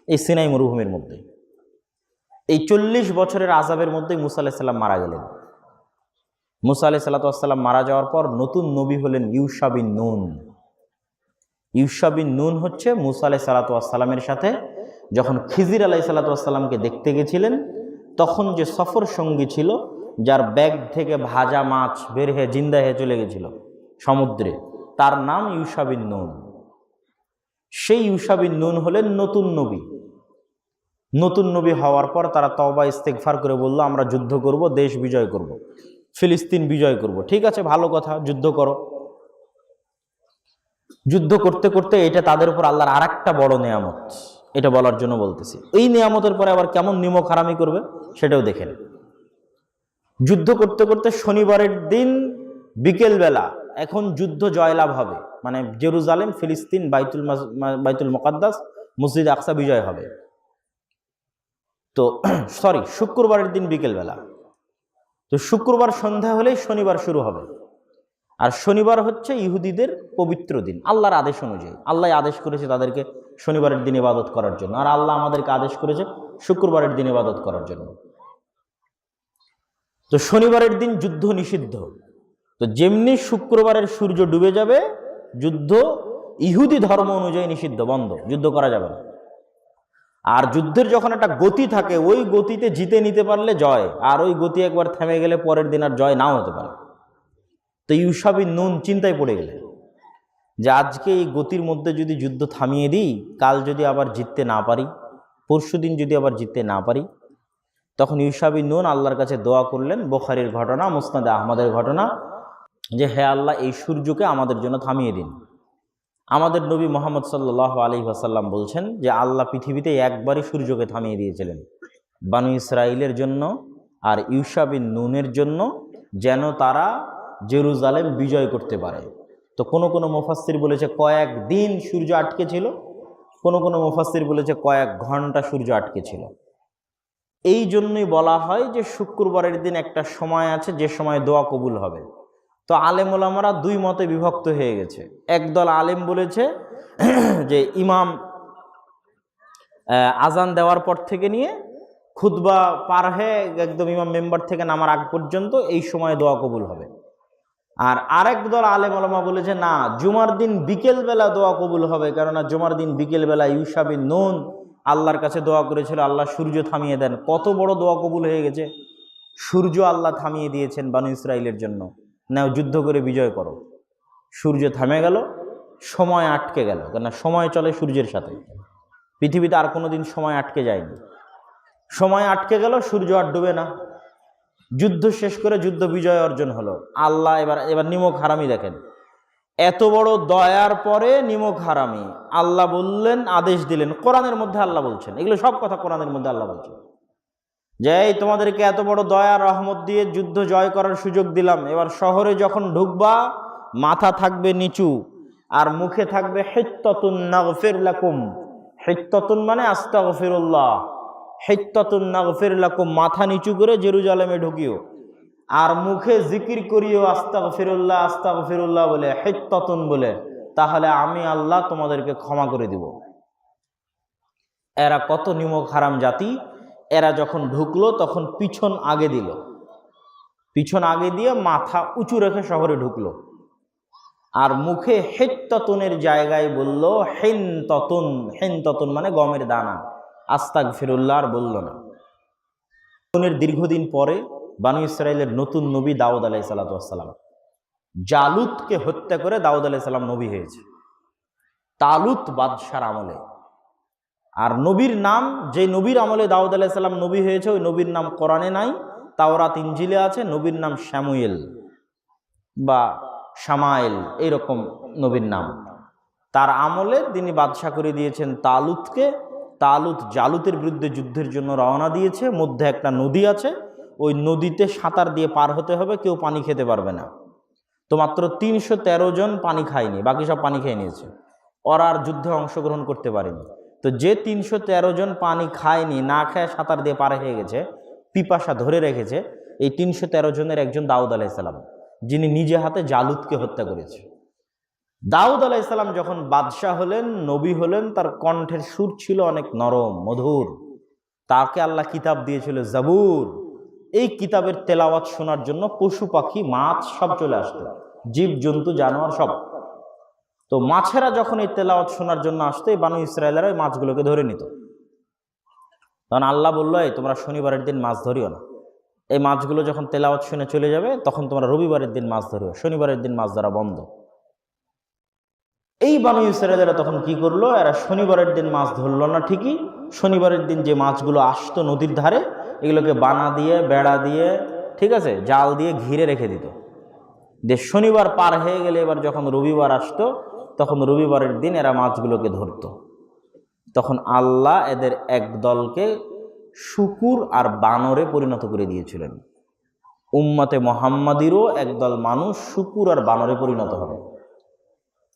এই সিনাই মরুভূমির মধ্যে। এই 40 বছরের আযাবের মধ্যেই মুসা আলাইহিস সালাম মারা গেলেন। মুসা আলাইহিস সালাম মারা যাওয়ার পর নতুন নবী হলেন ইউশা বিন নুন। ইউশা বিন নুন হচ্ছে মুসা আলাইহিস সালামের সাথে যখন খিজির আলাইহিস সালামকে দেখতে গেছিলেন, তখন যে সফর সঙ্গী ছিল, যার ব্যাগ থেকে ভাজা মাছ বের হয়ে জিন্দা হয়ে চলে গেছিল সমুদ্রে, তার নাম ইউশা বিন নুন। সেই ইউশা বিন নুন হলেন নতুন নবী। নতুন নবী হওয়ার পর তারা তওবা ইস্তেগফার করে বলল আমরা যুদ্ধ করব, দেশ বিজয় করব, ফিলিস্তিন বিজয় করব। ঠিক আছে, ভালো কথা, যুদ্ধ করো। যুদ্ধ করতে করতে এটা তাদের উপর আল্লাহর আর একটা বড় নেয়ামত, এটা বলার জন্য বলতেছি। এই নেয়ামতের পরে আবার কেমন নিমক হারামি করবে সেটাও দেখেন। যুদ্ধ করতে করতে শনিবারের দিন বিকেলবেলা এখন যুদ্ধ জয়লাভ হবে, মানে জেরুজালেম, ফিলিস্তিন, বাইতুল মুকাদ্দাস, মসজিদ আকসা বিজয় হবে। তো শুক্রবারের দিন বিকেলবেলা। তো শুক্রবার সন্ধ্যা হলেই শনিবার শুরু হবে। আর শনিবার হচ্ছে ইহুদিদের পবিত্র দিন, আল্লাহর আদেশ অনুযায়ী। আল্লাহ আদেশ করেছে তাদেরকে শনিবারের দিন ইবাদত করার জন্য, আর আল্লাহ আমাদেরকে আদেশ করেছে শুক্রবারের দিন ইবাদত করার জন্য। তো শনিবারের দিন যুদ্ধ নিষিদ্ধ। তো যেমনি শুক্রবারের সূর্য ডুবে যাবে, যুদ্ধ ইহুদি ধর্ম অনুযায়ী নিষিদ্ধ, বন্ধ, যুদ্ধ করা যাবে না। আর যুদ্ধের যখন একটা গতি থাকে, ওই গতিতে জিতে নিতে পারলে জয়, আর ওই গতি একবার থেমে গেলে পরের দিন আর জয় নাও হতে পারে। তো ইউশা বিন নুন চিন্তায় পড়ে গেলেন যে আজকে এই গতির মধ্যে যদি যুদ্ধ থামিয়ে দিই, কাল যদি আবার জিততে না পারি, পরশু দিন যদি আবার জিততে না পারি। তখন ইউশা বিন নুন আল্লাহর কাছে দোয়া করলেন, বুখারীর ঘটনা, মুসনাদে আহমদের ঘটনা, যে হে আল্লাহ এই সূর্যকে আমাদের জন্য থামিয়ে দিন। আমাদের নবী মুহাম্মদ সাল্লাল্লাহু আলাইহি ওয়াসাল্লাম বলছেন যে আল্লাহ পৃথিবীতে একবারই সূর্যকে থামিয়ে দিয়েছিলেন, বানু ইসরাইলের জন্য আর ইউশা বিন নুনের জন্য, যেন তারা জেরুজালেম বিজয় করতে পারে। তো কোনো কোনো মুফাসসির বলেছে কয়েক দিন সূর্য আটকে ছিল, কোনো কোনো মুফাসসির বলেছে কয়েক ঘন্টা সূর্য আটকে ছিল। এই জন্যই বলা হয় যে শুক্রবারের দিন একটা সময় আছে যে সময় দোয়া কবুল হবে। তো আলেম ওলামারা দুই মতে বিভক্ত হয়ে গেছে। একদল আলেম বলেছে যে ইমাম আজান দেওয়ার পর থেকে নিয়ে খুতবা পার হয়ে একদম ইমাম মেম্বার থেকে নামার আগ পর্যন্ত এই সময় দোয়া কবুল হবে। আর আরেক দল আলেম ওলামা বলেছে না, জুমার দিন বিকেলবেলা দোয়া কবুল হবে, কেননা জুমার দিন বিকেলবেলা ইউশা বিন নুন আল্লাহর কাছে দোয়া করেছিল আল্লাহ সূর্য থামিয়ে দেন। কত বড় দোয়া কবুল হয়ে গেছে, সূর্য আল্লাহ থামিয়ে দিয়েছেন বানু ইসরাইলের জন্য, নাও যুদ্ধ করে বিজয় করো। সূর্য থামে গেল, সময় আটকে গেল, কেননা সময় চলে সূর্যের সাথে। পৃথিবীতে আর কোনোদিন সময় আটকে যায়নি। সময় আটকে গেল, সূর্য আর ডুবে না। যুদ্ধ শেষ করে যুদ্ধ বিজয় অর্জন হলো। আল্লাহ এবার নিমক হারামি দেখেন, এত বড় দয়ার পরে নিমক হারামি আল্লাহ বললেন, আদেশ দিলেন, কোরআনের মধ্যে আল্লাহ বলছেন, এগুলো সব কথা কোরআনের মধ্যে আল্লাহ বলছেন যে এই তোমাদেরকে এত বড় দয়া রহমত দিয়ে যুদ্ধ জয় করার সুযোগ দিলাম, এবার শহরে যখন ঢুকবা মাথা থাকবে নিচু আর মুখে থাকবে হিত্তাতুন নাগফির লাকুম। হিত্তাতুন মানে আস্তাগফিরুল্লাহ, হিত্তাতুন নাগফির লাকুম, মাথা নিচু করে জেরুজালেমে ঢুকিও আর মুখে জিকির করিও আস্তাগফিরুল্লাহ আস্তাগফিরুল্লাহ বলে, হিত্তাতুন বলে, তাহলে আমি আল্লাহ তোমাদেরকে ক্ষমা করে দিব। এরা কত নিমক হারাম জাতি। এরা যখন ঢুকলো তখন পিছন আগে দিল, পিছন আগে দিয়ে মাথা উঁচু রেখে শহরে ঢুকলো আর মুখে হিত্তাতুনের জায়গায় বলল হিনতাতুন। হিনতাতুন মানে গমের দানা, আস্তাগফিরুল্লাহ আর বলল না। দীর্ঘদিন পরে বানু ইসরাইলের নতুন নবী দাউদ আলাইহিস সালাম, জালুতকে হত্যা করে দাউদ আলাইহিস সালাম নবী হয়েছে তালুত বাদশার আমলে। আর নবীর নাম, যে নবীর আমলে দাউদ আলাইহিস সালাম নবী হয়েছে, ওই নবীর নাম কোরআনে নাই, তাওরাত ইনজিলে আছে। নবীর নাম শামুয়েল বা শামায়েল, এইরকম নবীর নাম। তার আমলে তিনি বাদশা করে দিয়েছেন তালুতকে। তালুত জালুতের বিরুদ্ধে যুদ্ধের জন্য রওনা দিয়েছে। মধ্যে একটা নদী আছে, ওই নদীতে সাঁতার দিয়ে পার হতে হবে, কেউ পানি খেতে পারবে না। তো মাত্র 313 জন পানি খায়নি, বাকি সব পানি খেয়ে নিয়েছে। ওরা আর যুদ্ধে অংশগ্রহণ করতে পারেনি। তো যে 313 জন পানি খায়নি, না খায় সাঁতার দিয়ে পার হয়ে গেছে, পিপাসা ধরে রেখেছে, এই 313 জনের একজন দাউদ আলাইহিস সালাম, যিনি নিজে হাতে জালুতকে হত্যা করেছে। দাউদ আলাইহিস সালাম যখন বাদশাহ হলেন, নবী হলেন, তার কণ্ঠের সুর ছিল অনেক নরম মধুর। তাকে আল্লাহ কিতাব দিয়েছিল জাবুর। এই কিতাবের তেলাওয়াত শোনার জন্য পশু পাখি মাছ সব চলে আসতো, জীব জন্তু জানোয়ার সব। তো মাছেরা যখন এই তেলাওয়াত শোনার জন্য আসতো, এই বানু ইসরায়েলেরা ওই মাছগুলোকে ধরে নিত। তখন আল্লাহ বললো, এই তোমরা শনিবারের দিন মাছ ধরিও না। এই মাছগুলো যখন তেলাওয়াত শুনে চলে যাবে, তখন তোমরা রবিবারের দিন মাছ ধরিও, শনিবারের দিন মাছ ধরা বন্ধ। এই বানু ইসরায়েলেরা তখন কি করলো, এরা শনিবারের দিন মাছ ধরলো না ঠিকই, শনিবারের দিন যে মাছগুলো আসতো নদীর ধারে, এগুলোকে বানা দিয়ে, বেড়া দিয়ে, ঠিক আছে, জাল দিয়ে ঘিরে রেখে দিত। যে শনিবার পার হয়ে গেলে এবার যখন রবিবার আসতো, তখন রবিবারের দিন এরা মাছগুলোকে ধরত। তখন আল্লাহ এদের এক দলকে শুকুর আর বানরে পরিণত করে দিয়েছিলেন। উম্মতে মুহাম্মাদিরও একদল মানুষ শুকুর আর বানরে পরিণত হবে।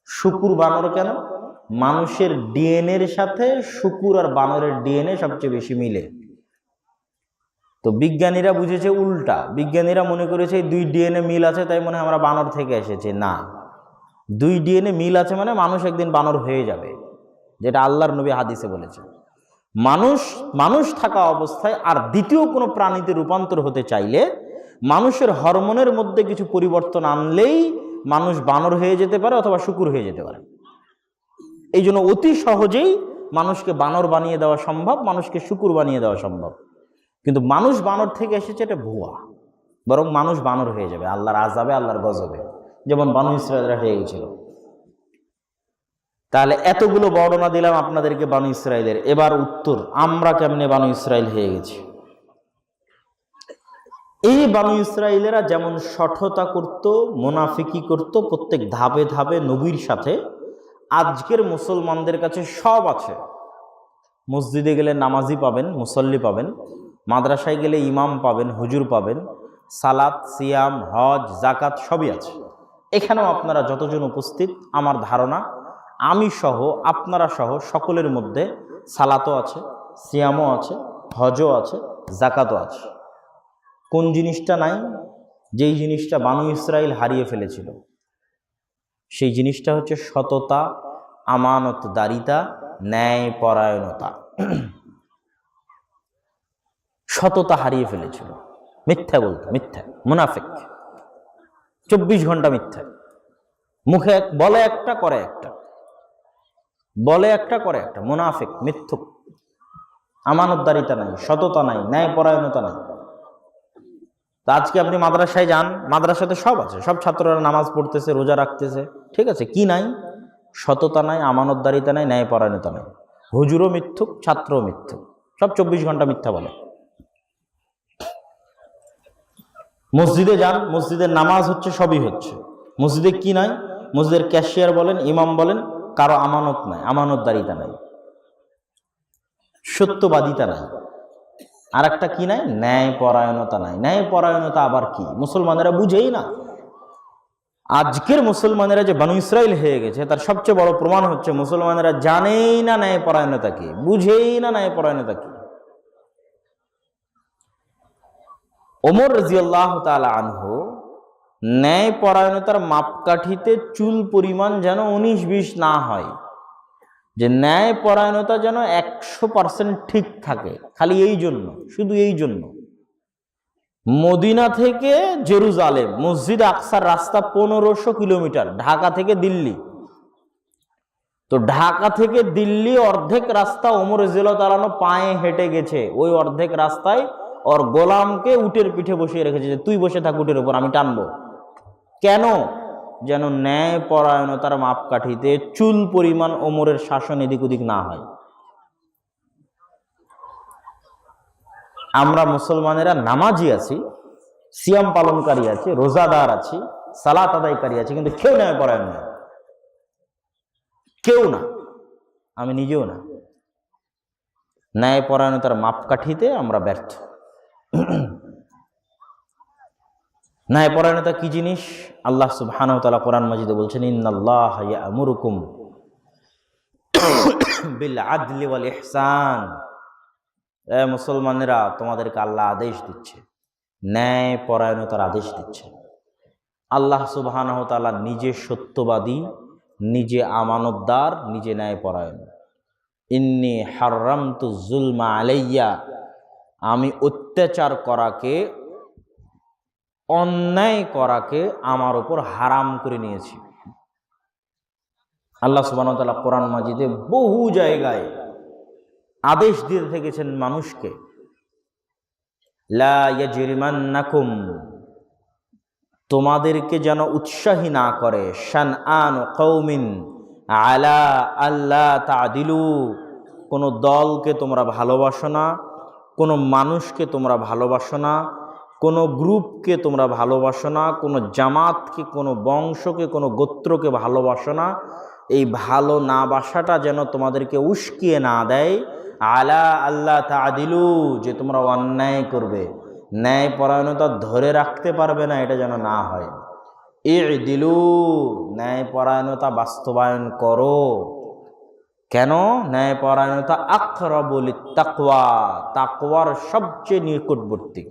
শুকুর বানর কেন? মানুষের ডিএনএর সাথে শুকুর আর বানরের ডিএনএ সবচেয়ে বেশি মিলে। তো বিজ্ঞানীরা বুঝেছে উল্টা। বিজ্ঞানীরা মনে করেছে এই 2 ডিএনএ মিল আছে, তাই মনে হয় আমরা বানর থেকে এসেছি। না, 2 ডিএনএ মিল আছে মানে মানুষ একদিন বানর হয়ে যাবে, যেটা আল্লাহর নবী হাদিসে বলেছে। মানুষ থাকা অবস্থায় আর দ্বিতীয় কোনো প্রাণীতে রূপান্তর হতে চাইলে মানুষের হরমোনের মধ্যে কিছু পরিবর্তন আনলেই মানুষ বানর হয়ে যেতে পারে অথবা শুকুর হয়ে যেতে পারে। এই জন্য অতি সহজেই মানুষকে বানর বানিয়ে দেওয়া সম্ভব, মানুষকে শুকুর বানিয়ে দেওয়া সম্ভব। কিন্তু মানুষ বানর থেকে এসেছে, এটা ভুয়া। বরং মানুষ বানর হয়ে যাবে আল্লাহর আযাবে, আল্লাহর গজবে, যেমন বানু ইসরায়েলরা হয়ে গেছিল। তাহলে এতগুলো বর্ণনা দিলাম আপনাদেরকে বানু ইসরায়েলের। এবার উত্তর, আমরা কেমনে বানু ইসরায়েল হয়ে গেছি। এই বানু ইসরায়েলেরা যেমন শঠতা করত, মুনাফিকি করত, প্রত্যেক ধাপে ধাপে নবীর সাথে, আজকের মুসলমানদের কাছে সব আছে। মসজিদে গেলে নামাজি পাবেন, মুসল্লি পাবেন, মাদ্রাসায় গেলে ইমাম পাবেন, হুজুর পাবেন, সালাত, সিয়াম, হজ, জাকাত সবই আছে। এখানেও আপনারা যতজন উপস্থিত, আমার ধারণা আমি সহ, আপনারা সহ সকলের মধ্যে সালাতও আছে, সিয়ামও আছে, হজও আছে, যাকাতও আছে। কোন জিনিসটা নাই? যেই জিনিসটা বানু ইসরাইল হারিয়ে ফেলেছিল, সেই জিনিসটা হচ্ছে সততা, আমানতদারিতা, ন্যায় পরায়ণতা। সততা হারিয়ে ফেলেছিল, মিথ্যা বলতো, মিথ্যা, মুনাফিক, 24 ঘন্টা মিথ্যা, মুখে বলে একটা করে একটা, বলে একটা করে একটা, মুনাফিক, মিথ্যুক। আমানতদারিতা নাই, সততা নাই, ন্যায় পরায়ণতা নাই। তা আজকে আপনি মাদ্রাসায় যান, মাদ্রাসাতে সব আছে, সব ছাত্ররা নামাজ পড়তেছে, রোজা রাখতেছে, ঠিক আছে, কি নাই? সততা নাই, আমানতদারিতা নাই, ন্যায় পরায়ণতা নাই। হুজুরও মিথ্যুক, ছাত্রও মিথ্যুক, সব 24 ঘন্টা মিথ্যা বলে। মসজিদে যান, মসজিদের নামাজ হচ্ছে, সবই হচ্ছে, মসজিদে কি নাই? মসজিদের ক্যাশিয়ার বলেন, ইমাম বলেন, কারো আমানত নাই, আমানতদারিতা নাই, সত্যবাদিতা নাই। আর একটা কি নাই? ন্যায় পরায়ণতা নাই। ন্যায় পরায়ণতা আবার কি? মুসলমানেরা বুঝেই না। আজকের মুসলমানেরা যে বানু ইসরাইল হয়ে গেছে, তার সবচেয়ে বড় প্রমাণ হচ্ছে মুসলমানেরা জানেই না ন্যায় পরায়ণতা কি, বুঝেই না ন্যায় পরায়ণতা কি। ওমর রাদিয়াল্লাহু তাআলা আনহু ন্যায় পরায়ণতার মাপকাঠিতে চুল পরিমাণ যেন 19-20 না হয়, যে ন্যায় পরায়ণতা যেন 100% ঠিক থাকে। খালি এই জন্য, শুধু এই জন্য মদিনা থেকে জেরুজালেম মসজিদ আকসার রাস্তা 1500 কিলোমিটার, ঢাকা থেকে দিল্লি। তো ঢাকা থেকে দিল্লি অর্ধেক রাস্তা ওমর রাদিয়াল্লাহু তাআলা পায়ে হেঁটে গেছে। ওই অর্ধেক রাস্তায় ওর গোলামকে উটের পিঠে বসিয়ে রেখেছে, যে তুই বসে থাক উটের উপর, আমি টানবো। কেন? যেন ন্যায় পরায়ণতার মাপকাঠিতে চুল পরিমাণ ওমরের শাসন এদিক ওদিক না হয়। আমরা মুসলমানেরা নামাজি আছি, সিয়াম পালনকারী আছি, রোজাদার আছি, সালাত আদায়কারী আছি, কিন্তু কেউ ন্যায় পরায়ণ না, কেউ না, আমি নিজেও না। ন্যায় পরায়ণতার মাপকাঠিতে আমরা ব্যর্থ। ন্যায় পরায়ণতা কি জিনিস? আল্লাহ সুবহানাহু ওয়া তাআলা কোরআন মাজিদে বলছেন, ইন্নাল্লাহা ইয়া'মুরুকুম বিল আদলি ওয়াল ইহসান। মুসলমানেরা, তোমাদেরকে আল্লাহ আদেশ দিচ্ছে, ন্যায় পরায়ণতার আদেশ দিচ্ছে। আল্লাহ সুবহানাহু ওয়া তাআলা নিজে সত্যবাদী, নিজে আমানতদার, নিজে ন্যায় পরায়ণ। ইন্নী হাররামতু যুলমা আলাইয়া, আমি অত্যাচার করাকে, অন্যায় করাকে আমার উপর হারাম করে নিয়েছি। আল্লাহ সুবহানাহু ওয়া তাআলা কোরআন মাজিদে বহু জায়গায় আদেশ দিয়ে থেকেছেন মানুষকে, লা ইয়াজরিমান্নাকুম, তোমাদেরকে যেন উৎসাহী না করে, শানআন কওমিন আলা আল্লা তা'দিলু, কোনো দলকে তোমরা ভালোবাসো না, কোনো মানুষকে তোমরা ভালোবাসো না, কোনো গ্রুপকে তোমরা ভালোবাসো না, কোনো জামাতকে, কোনো বংশকে, কোনো গোত্রকে ভালোবাসো না। এই ভালো না বাসাটা যেন তোমাদেরকে উস্কিয়ে না দেয়, আলা আল্লাহ তা'দিলু, যে তোমরা অন্যায় করবে, ন্যায় পরায়ণতা ধরে রাখতে পারবে না, এটা যেন না হয়। ই'দিলু, ন্যায় পরায়ণতা বাস্তবায়ন করো। কেন? ন্যায় পরায়ণতা আকরাবু লিত-তাকওয়া, তাকওয়ার সবচেয়ে নিকটবর্তী।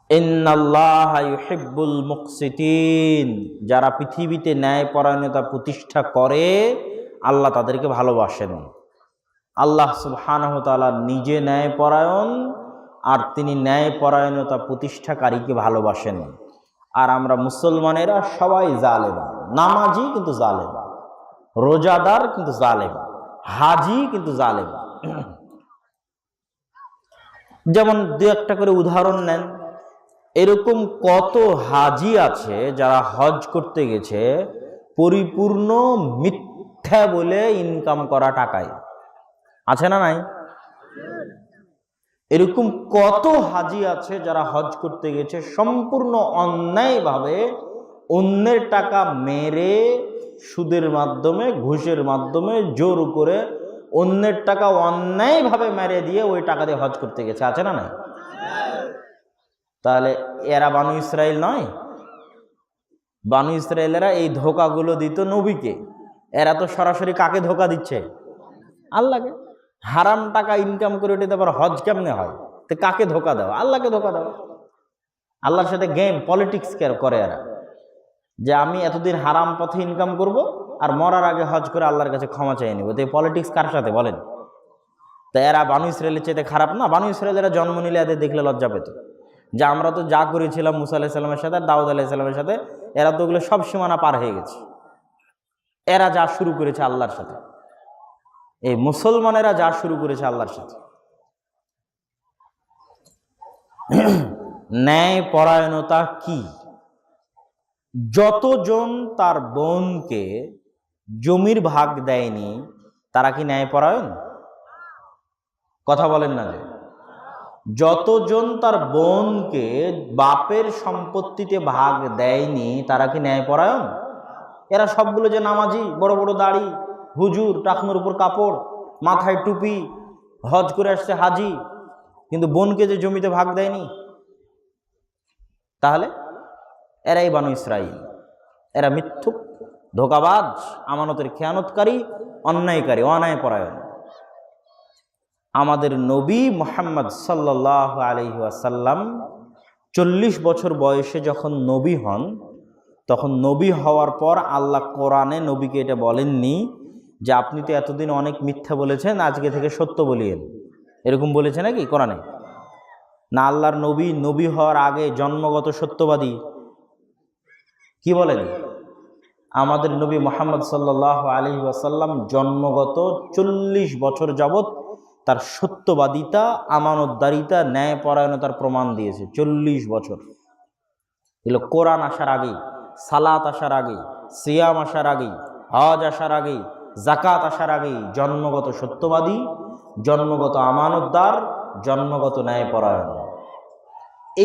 ইন্নাল্লাহা ইউহিব্বুল মুকসিতিন, যারা পৃথিবীতে ন্যায় পরায়ণতা প্রতিষ্ঠা করে আল্লাহ তাদেরকে ভালোবাসেন। আল্লাহ সুবহানাহু ওয়া তাআলা নিজে ন্যায় পরায়ণ, আর তিনি ন্যায় পরায়ণতা প্রতিষ্ঠাকারীকে ভালোবাসেন। আর আমরা মুসলমানেরা সবাই জালেম, নামাজি কিন্তু জালেম, রোজাদার কিন্তু জালেম, হাজি কিন্তু জালেম। যেমন দু একটা করে উদাহরণ নেন। এরকম কত হাজি আছে যারা হজ করতে গেছে পরিপূর্ণ মিথ্যা বলে ইনকাম করা টাকায়, আছে না নাই? এরকম কত হাজি আছে যারা হজ করতে গেছে সম্পূর্ণ অন্যায়ভাবে অন্যের টাকা মেরে, সুদের মাধ্যমে, ঘুষের মাধ্যমে জোর করে অন্যের টাকা অন্যায়ভাবে মেরে দিয়ে ওই টাকা দিয়ে হজ করতে গেছে, আছে না নাই? তাহলে এরা বানু ইসরাইল নয়? বানু ইসরায়েলেরা এই ধোকাগুলো দিত নবীকে, এরা তো সরাসরি কাকে ধোকা দিচ্ছে? আল্লাহকে। হারাম টাকা ইনকাম করে ওটাতে আবার হজ কেমনে হয়? তো কাকে ধোকা দেওয়া? আল্লাহকে ধোকা দেওয়া। আল্লাহর সাথে গেম, পলিটিক্স করে এরা, যে আমি এতদিন হারাম পথে ইনকাম করব আর মরার আগে হজ করে আল্লাহর কাছে ক্ষমা চেয়ে নিব। তো এই পলিটিক্স কার সাথে বলেন? তা এরা বানু ইসরায়েলের চেয়ে খারাপ না? বানু ইসরায়েলেরা জন্ম নিলে এদের দেখলে লজ্জা পেত, যে আমরা তো যা করেছিলাম মুসা আলাইহিস সালামের সাথে আর দাউদ আলাইহিস সালামের সাথে, এরা তো ওগুলো সব সীমানা পার হয়ে গেছে। এরা যা শুরু করেছে আল্লাহর সাথে, এই মুসলমানেরা যা শুরু করেছে আল্লাহর সাথে। ন্যায় পরায়ণতা কি? যতজন তার বোনকে জমির ভাগ দেয়নি তারা কি ন্যায় পরায়ণ? কথা বলেন না যে যতজন তার বোনকে বাপের সম্পত্তিতে ভাগ দেয়নি তারা কি ন্যায় পরায়ণ? এরা সবগুলো যে নামাজি, বড় বড় দাড়ি, হুজুর, টাকনোর উপর কাপড়, মাথায় টুপি, হজ করে আসছে হাজি, কিন্তু বোনকে যে জমিতে ভাগ দেয়নি, তাহলে এরাই বানু ইসরাইল। এরা মিথ্যুক, ধোঁকাবাজ, আমানতের খেয়ানতকারী, অন্যায়কারী, অন্যায় পরায়ণ। আমাদের নবী মুহাম্মদ সাল্লাল্লাহু আলাইহি ওয়াসাল্লাম 40 বছর বয়সে যখন নবী হন, তখন নবী হওয়ার পর আল্লাহ কোরআনে নবীকে এটা বলেননি যে আপনি তো এতদিন অনেক মিথ্যা বলেছেন, আজকে থেকে সত্য বলিয়েন, এরকম বলেছে নাকি কোরআনে? না, আল্লাহর নবী নবী হওয়ার আগে জন্মগত সত্যবাদী। কি বলেন? আমাদের নবী মুহাম্মদ সাল্লাল্লাহু আলাইহি ওয়াসাল্লাম জন্মগত 40 বছর যাবত তার সত্যবাদিতা, আমানতদারিতা, ন্যায়পরায়ণতার প্রমাণ দিয়েছে। 40 বছর। এগুলো কোরআন আসার আগেই, সালাত আসার আগেই, সিয়াম আসার আগেই, হজ আসার আগেই, জাকাত আসার আগেই জন্মগত সত্যবাদী, জন্মগত আমানতদার, জন্মগত ন্যায়পরায়ণ।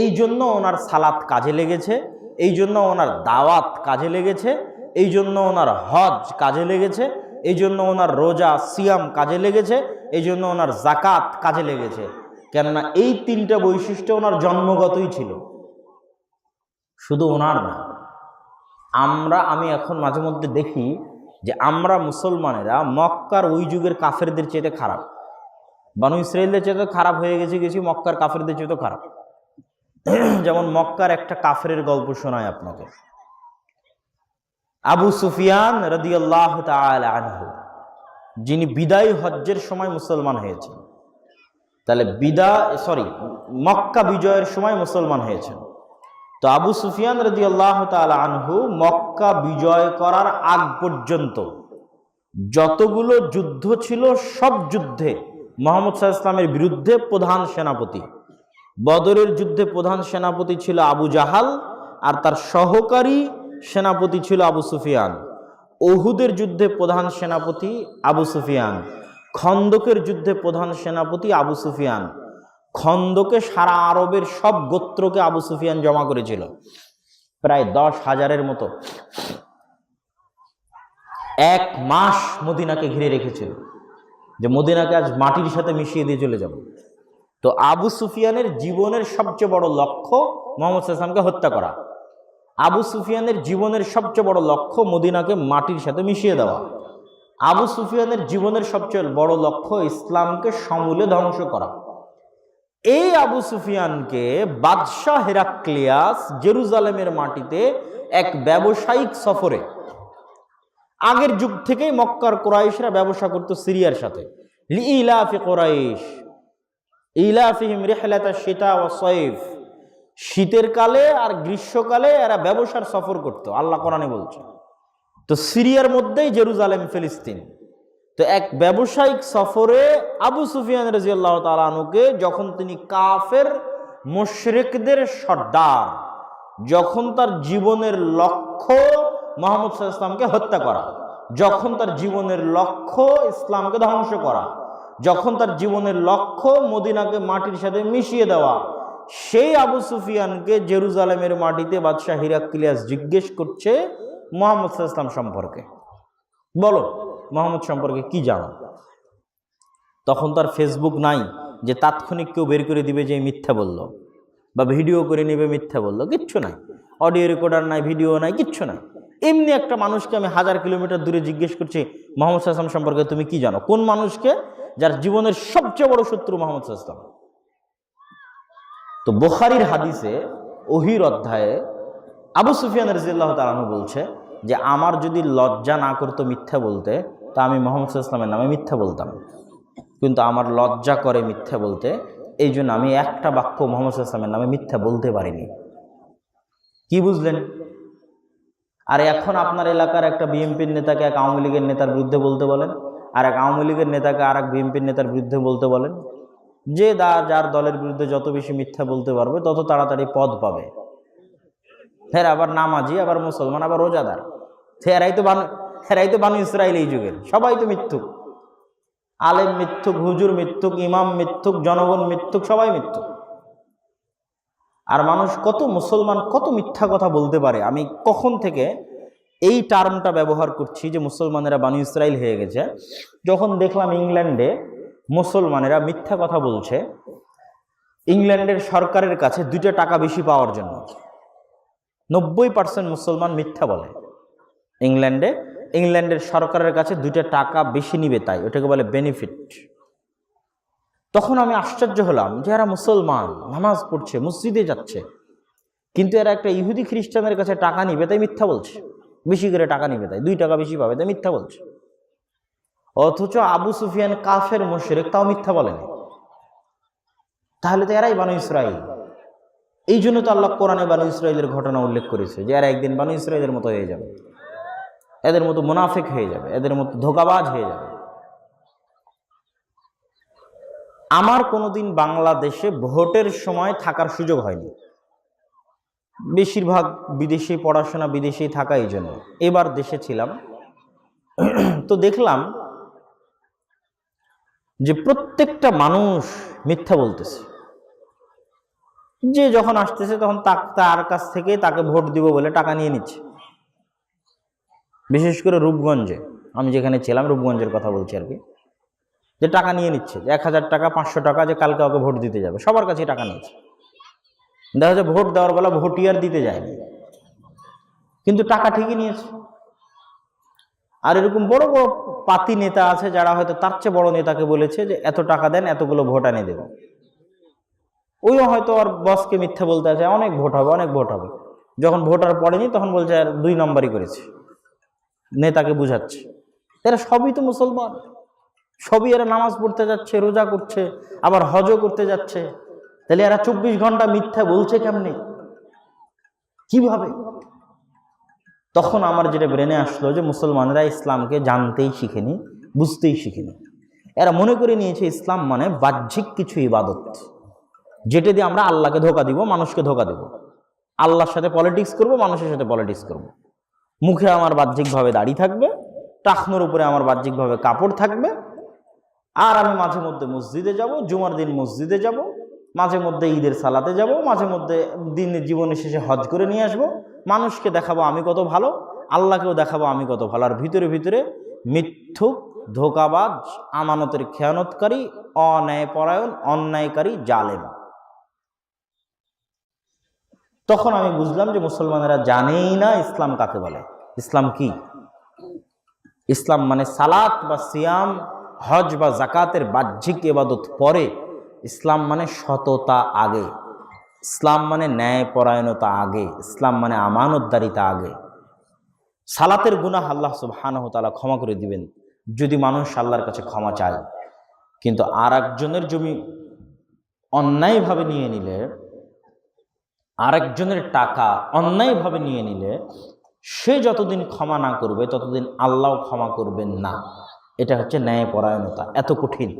এই জন্য ওনার সালাত কাজে লেগেছে, এই জন্য ওনার দাওয়াত কাজে লেগেছে, এই জন্য ওনার হজ কাজে লেগেছে, এই জন্য ওনার রোজা সিয়াম কাজে লেগেছে, এই জন্য ওনার জাকাত কাজে লেগেছে। কেননা এই 3টা বৈশিষ্ট্য ওনার জন্মগতই ছিল, শুধু ওনার না। আমি এখন মাঝে মধ্যে দেখি যে আমরা মুসলমানেরা মক্কার ওই যুগের কাফেরদের চেয়ে খারাপ, বানু ইসরায়েলদের চেয়ে খারাপ হয়ে গেছি, মক্কার কাফেরদের চেয়ে খারাপ। যেমন মক্কার একটা কাফেরের গল্প শোনায় আপনাকে। আবু সুফিয়ান রাদিয়াল্লাহু তাআলা আনহু, যিনি বিদায় হজ্জের সময় মুসলমান হয়েছেন, তাহলে মক্কা বিজয়ের সময় মুসলমান হয়েছেন। তো আবু সুফিয়ান রাদিয়াল্লাহু তাআলা আনহু মক্কা বিজয় করার আগ পর্যন্ত যতগুলো যুদ্ধ ছিল সব যুদ্ধে মুহাম্মদ সাল্লাল্লাহু আলাইহি ওয়াসাল্লামের বিরুদ্ধে প্রধান সেনাপতি। বদরের যুদ্ধে প্রধান সেনাপতি ছিল আবু জাহাল আর তার সহকারী সেনাপতি ছিল আবু সুফিয়ান। উহুদের যুদ্ধে প্রধান সেনাপতি আবু সুফিয়ান। খন্দকের যুদ্ধে প্রধান সেনাপতি আবু সুফিয়ান। খন্দকে সারা আরবের সব গোত্রকে আবু সুফিয়ান জমা করেছিল, প্রায় 10,000-এর মতো। 1 মাস মদিনাকে ঘিরে রেখেছিল, যে মদিনাকে আজ মাটির সাথে মিশিয়ে দিয়ে চলে যাব। তো আবু সুফিয়ানের জীবনের সবচেয়ে বড় লক্ষ্য মুহাম্মদ সাল্লাল্লাহু আলাইহি ওয়াসাল্লামকে হত্যা করা। আবু সুফিয়ানের জীবনের সবচেয়ে বড় লক্ষ্য মদিনাকে মাটির সাথে মিশিয়ে দেওয়া। আবু সুফিয়ানের জীবনের সবচেয়ে বড় লক্ষ্য ইসলামকে সমূলে ধ্বংস করা। এই আবু সুফিয়ানকে বাদশাহ হেরাক্লিয়াস জেরুজালেমের মাটিতে এক ব্যবসায়িক সফরে, আগের যুগ থেকেই মক্কার কুরাইশরা ব্যবসা করত সিরিয়ার সাথে, লিইলাফি কুরাইশ ইলাফিহিম রিহলাতাশ শিতা ওয়াস সাইফ, শীতের কালে আর গ্রীষ্মকালে এরা ব্যবসার সফর করত, আল্লাহ কোরআনে বলছে। তো সিরিয়ার মধ্যেই জেরুজালেম, ফিলিস্তিন। তো এক ব্যবসায়িক সফরে আবু সুফিয়ান রাদিয়াল্লাহু তাআলা আনহুকে, যখন তিনি কাফের মুশরিকদের সর্দার, যখন তার জীবনের লক্ষ্য মুহাম্মদ সাল্লাল্লাহু আলাইহি ওয়াসাল্লামকে হত্যা করা, যখন তার জীবনের লক্ষ্য ইসলামকে ধ্বংস করা, যখন তার জীবনের লক্ষ্য মদিনাকে মাটির সাথে মিশিয়ে দেওয়া, সেই আবু সুফিয়ানকে জেরুজালেমের মাটিতে বাদশাহ হিরাক্লিয়াস জিজ্ঞেস করছে মুহাম্মদ সাল্লাল্লাহু আলাইহি ওয়াসাল্লাম সম্পর্কে, বলো মুহাম্মদ সম্পর্কে কি জানো? তখন তার ফেসবুক নাই যে তাৎক্ষণিক কেউ বের করে দিবে যে মিথ্যা বলল, বা ভিডিও করে নেবে মিথ্যা বলল, কিচ্ছু নাই। অডিও রেকর্ডার নাই, ভিডিও নাই, কিচ্ছু নাই। এমনি একটা মানুষকে আমি 1000 কিলোমিটার দূরে জিজ্ঞেস করছি মুহাম্মদ সাল্লাল্লাহু আলাইহি ওয়াসাল্লাম সম্পর্কে তুমি কি জানো? কোন মানুষকে? যার জীবনের সবচেয়ে বড় শত্রু মুহাম্মদ সাল্লাল্লাহু আলাইহি ওয়াসাল্লাম। তো বুখারীর হাদিসে ওহীর অধ্যায়ে আবু সুফিয়ান রাদিয়াল্লাহু তাআলা আনহু বলছে যে আমার যদি লজ্জা না করতো মিথ্যা বলতে, তা আমি মুহাম্মদ সাল্লাল্লাহু আলাইহি ওয়াসাল্লামের নামে মিথ্যা বলতাম, কিন্তু আমার লজ্জা করে মিথ্যা বলতে, এই জন্য আমি একটা বাক্য মুহাম্মদ সাল্লাল্লাহু আলাইহি ওয়াসাল্লামের নামে মিথ্যা বলতে পারিনি। কি বুঝলেন? আর এখন আপনার এলাকার একটা বিএনপির নেতাকে এক আওয়ামী লীগের নেতার বিরুদ্ধে বলতে বলেন, আর এক আওয়ামী লীগের নেতাকে আর এক বিএনপির নেতার বিরুদ্ধে বলতে বলেন, যে যার দলের বিরুদ্ধে যত বেশি মিথ্যা বলতে পারবে তত তাড়াতাড়ি পদ পাবে। ফের আবার নামাজি, আবার মুসলমান, আবার রোজাদার, এরাই তো বানু ইসরাইল এই যুগের, সবাই তো মিথ্যুক। আলেম মিথ্যুক, হুজুর মিথ্যুক, ইমাম মিথ্যুক, জনগণ মিথ্যুক, সবাই মিথ্যুক। আর মানুষ কত, মুসলমান কত মিথ্যা কথা বলতে পারে। আমি কখন থেকে এই টার্মটা ব্যবহার করছি যে মুসলমানেরা বানু ইসরাইল হয়ে গেছে, যখন দেখলাম ইংল্যান্ডে মুসলমানেরা মিথ্যা কথা বলছে ইংল্যান্ডের সরকারের কাছে 2টা টাকা বেশি পাওয়ার জন্য। 90% মুসলমান মিথ্যা বলে। ইংল্যান্ডের সরকারের কাছে 2টা টাকা বেশি নিবে, তাই ওটাকে বলে বেনিফিট। তখন আমি আশ্চর্য হলাম যে এরা মুসলমান, নামাজ পড়ছে, মসজিদে যাচ্ছে, কিন্তু এরা একটা ইহুদি খ্রিস্টানের কাছে টাকা নিবে তাই মিথ্যা বলছে, বেশি করে টাকা নিবে তাই, 2 টাকা বেশি পাবে তাই মিথ্যা বলছে। অথচ আবু সুফিয়ান কাফের মুশরিক, তাও মিথ্যা বলেনি। তাহলে তো এরাই বানু ইসরাইল। এই জন্য তো আল্লাহ কোরআনে বানু ইসরাইলের ঘটনা উল্লেখ করেছে যে এরা একদিন বানু ইসরাইলের মতো হয়ে যাবে, এদের মতো মুনাফিক হয়ে যাবে, এদের মতো ধোঁকাবাজ হয়ে যাবে। আমার কোনোদিন বাংলাদেশে ভোটের সময় থাকার সুযোগ হয়নি, বেশিরভাগ বিদেশি পড়াশোনা, বিদেশেই থাকা, এই জন্য এবার দেশে ছিলাম। তো দেখলাম যে প্রত্যেকটা মানুষ মিথ্যা বলতেছে। যে যখন আসতেছে তখন তার কাছ থেকে তাকে ভোট দিব বলে টাকা নিয়ে নিচ্ছে। বিশেষ করে রূপগঞ্জে, আমি যেখানে ছিলাম রূপগঞ্জের কথা বলছি আর কি, যে টাকা নিয়ে নিচ্ছে, যে 1000 টাকা 500 টাকা, যে কালকে ওকে ভোট দিতে যাবে, সবার কাছে টাকা নিয়েছে। দেখা যায় ভোট দেওয়ার বেলা ভোটিয়ার দিতে যায়নি, কিন্তু টাকা ঠিকই নিয়েছে। আর এরকম বড় বড় পাতি নেতা আছে যারা হয়তো তার চেয়ে বড় নেতাকে বলেছে যে এত টাকা দেন, এতগুলো ভোট আনিয়ে দেব। ওইও হয়তো আর বসকে মিথ্যা বলতে আছে, অনেক ভোট হবে, অনেক ভোট হবে। যখন ভোট আর পড়েনি তখন বলছে আর 2 নম্বরই করেছে, নেতাকে বুঝাচ্ছে। এরা সবই তো মুসলমান, সবই এরা নামাজ পড়তে যাচ্ছে, রোজা করছে, আবার হজও করতে যাচ্ছে। তাহলে এরা 24 ঘন্টা মিথ্যা বলছে কেমনে, কিভাবে? তখন আমার যেটা ব্রেনে আসলো যে মুসলমানরা ইসলামকে জানতেই শিখেনি, বুঝতেই শিখেনি। এরা মনে করে নিয়েছে ইসলাম মানে বাহ্যিক কিছু ইবাদত, যেটা দিয়ে আমরা আল্লাহকে ধোঁকা দিব, মানুষকে ধোঁকা দেব। আল্লাহর সাথে পলিটিক্স করব, মানুষের সাথে পলিটিক্স করব। মুখে আমার বাহ্যিকভাবে দাড়ি থাকবে, টাকনোর উপরে আমার বাহ্যিকভাবে কাপড় থাকবে, আর আমি মাঝে মধ্যে মসজিদে যাব, জুমার দিন মসজিদে যাব, মাঝে মধ্যে ঈদের সালাতে যাব, মাঝে মধ্যে দিনের জীবনের শেষে হজ করে নিয়ে আসবো। মানুষকে দেখাবো আমি কত ভালো, আল্লাহকেও দেখাবো আমি কত ভালো। আর ভিতরে ভিতরে মিথ্যুক, ধোঁকাবাজ, আমানতের খেয়ানতকারী, অন্যায়পরায়ণ, অন্যায়কারী, জালেম। তখন আমি বুঝলাম যে মুসলমানেরা জানেই না ইসলাম কাকে বলে। ইসলাম কি? ইসলাম মানে সালাত বা সিয়াম, হজ বা জাকাতের বাহ্যিক ইবাদত পরে, ইসলাম মানে সততা আগে, ইসলাম মানে ন্যায়পরায়ণতা আগে, ইসলাম মানে আমানতদারিতা আগে। সালাতের গুনাহ আল্লাহ সুবহানাহু ওয়া তাআলা ক্ষমা করে দিবেন যদি মানুষ আল্লাহর কাছে ক্ষমা চায়, কিন্তু আর একজনের জমি অন্যায়ভাবে নিয়ে নিলে, আরেকজনের টাকা অন্যায়ভাবে নিয়ে নিলে, সে যতদিন ক্ষমা না করবে ততদিন আল্লাহ ক্ষমা করবেন না। এটা হচ্ছে ন্যায়পরায়ণতা। এত কঠিন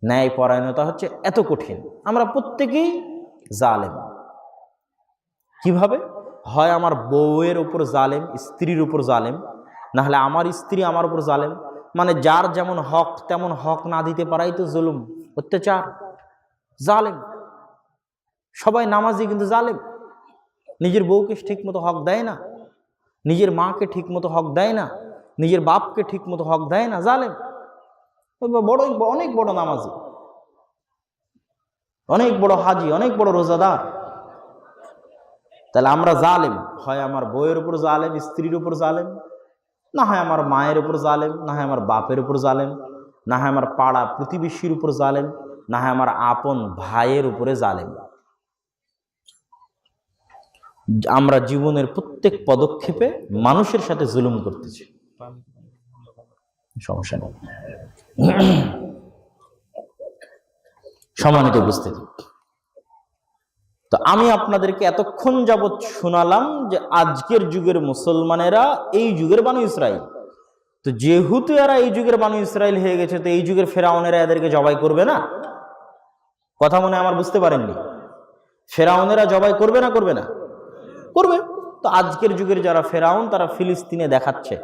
ন্যায়পরায়ণতা হচ্ছে, এত কঠিন। আমরা প্রত্যেকেই জালেম। কিভাবে? হয় আমার বউয়ের উপর জালেম, স্ত্রীর উপর জালেম, না হলে আমার স্ত্রী আমার উপর জালেম। মানে যার যেমন হক তেমন হক না দিতে পারাই তো জুলুম, অত্যাচার, জালেম। সবাই নামাজি কিন্তু জালেম, নিজের বউকে ঠিক মতো হক দেয় না, নিজের মাকে ঠিক মতো হক দেয় না, নিজের বাপকে ঠিক মতো হক দেয় না, জালেম। অনেক বড় নামাজি, অনেক বড় হাজি, অনেক বড় রোজাদার। তাহলে আমরা জালেম, হয় আমার বউয়ের উপর জালেম, স্ত্রীর উপর জালেম, না হয় আমার মায়ের উপর জালেম, না হয় আমার বাপের উপর জালেম, না হয় আমার পাড়া প্রতিবেশীর উপর জালেম, না হয় আমার আপন ভাইয়ের উপরে জালেম। আমরা জীবনের প্রত্যেক পদক্ষেপে মানুষের সাথে জুলুম করতেছি। সমস্যা নেই। সম্মানিত উপস্থিতি, তো আমি আপনাদেরকে এতক্ষণ যাবৎ শোনালাম যে আজকের যুগের মুসলমানেরা এই যুগের বানু ইসরাইল। তো যেহেতু এরা এই যুগের বানু ইসরাইল হয়ে গেছে, তো এই যুগের ফেরাউনেরা এদেরকে জবাই করবে না? কথা মনে আমার বুঝতে পারেননি? ফেরাউনেরা জবাই করবে না করবে না? করবে। তো আজকের যুগের যারা ফেরাউন, তারা ফিলিস্তিনে দেখাচ্ছে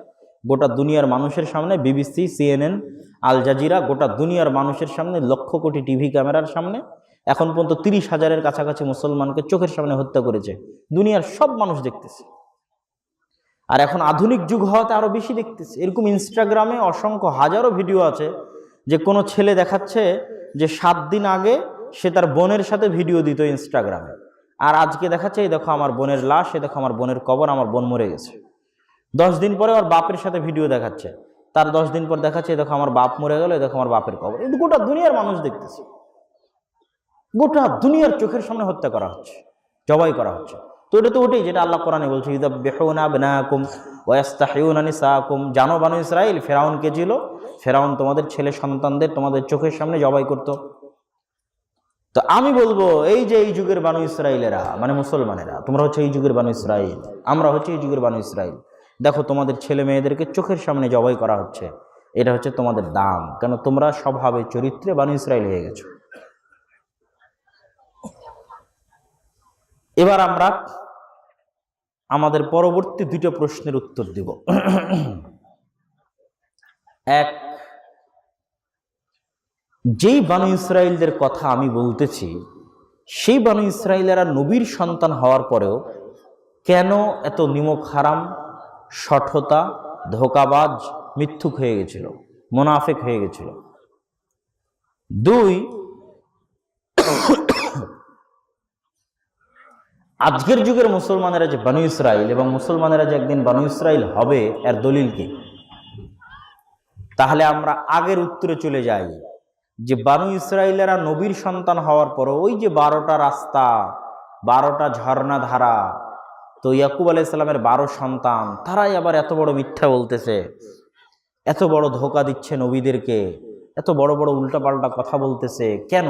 গোটা দুনিয়ার মানুষের সামনে, বিবিসি, CNN, আল জাজিরা, গোটা দুনিয়ার মানুষের সামনে, লক্ষ কোটি টিভি ক্যামেরার সামনে এখন পর্যন্ত 30,000-এর কাছাকাছি মুসলমানকে চোখের সামনে হত্যা করেছে। দুনিয়ার সব মানুষ দেখতেছে। আর এখন আধুনিক যুগ হওয়াতে আরো বেশি দেখতেছে। এরকম ইনস্টাগ্রামে অসংখ্য হাজারো ভিডিও আছে যে কোনো ছেলে দেখাচ্ছে যে 7 দিন আগে সে তার বোনের সাথে ভিডিও দিত ইনস্টাগ্রামে, আর আজকে দেখাচ্ছে এই দেখো আমার বোনের লাশ, এই দেখো আমার বোনের কবর, আমার বোন মরে গেছে। 10 দিন পরে ওর বাপের সাথে ভিডিও দেখাচ্ছে, তার 10 দিন পর দেখাচ্ছে এই দেখো আমার বাপ মরে গেল, এই দেখো আমার বাপের কবর। এই গোটা দুনিয়ার মানুষ দেখতেছে, গোটা দুনিয়ার চোখের সামনে হত্যা করা হচ্ছে, জবাই করা হচ্ছে। তো এটা তো ওটাই যেটা আল্লাহ কোরআনে বলছে, ইযাববিহুনা আবনাকুম ওয়া ইস্তাহিয়ুনা নিসাকুম। জানো বানু ইসরাইল, ফেরাউন কে ছিল? ফেরাউন তোমাদের ছেলে সন্তানদের তোমাদের চোখের সামনে জবাই করত। তো আমি বলবো এই যে এই যুগের বানু ইসরাইলেরা, মানে মুসলমানেরা, তোমরা হচ্ছে এই যুগের বানু ইসরাইল, আমরা হচ্ছে এই যুগের বানু ইসরাইল। দেখো তোমাদের ছেলে মেয়েদেরকে চোখের সামনে জবাই করা হচ্ছে, এটা হচ্ছে তোমাদের দাম। কেন? তোমরা স্বভাবে চরিত্রে বানু ইসরাইল হয়ে গেছো। এবার আমরা আমাদের পরবর্তী 2টা প্রশ্নের উত্তর দিব। এক, যেই বানু ইসরাইলদের কথা আমি বলতেছি, সেই বানু ইসরাইলেরা নবীর সন্তান হওয়ার পরেও কেন এত নিমক হারাম, শঠতা, ধোঁকাবাজ, মিথ্যুক হয়ে গেছিল, মুনাফিক হয়ে গেছিল? 2, আজকের যুগের মুসলমানেরা যে বানু ইসরাইল এবং মুসলমানেরা যে একদিন বানু ইসরাইল হবে, এর দলিল কি? তাহলে আমরা আগের উত্তরে চলে যাই যে বানু ইসরাইলেরা নবীর সন্তান হওয়ার পরও ওই যে 12টা রাস্তা, 12টা ঝর্ণা ধারা, তো ইয়াকুব আলাইহিস সালামের 12 সন্তান, তারাই আবার এত বড় মিথ্যা বলতেছে, এত বড় ধোঁকা দিচ্ছে নবীদেরকে, এত বড় বড় উল্টাপাল্টা কথা বলতেছে। কেন?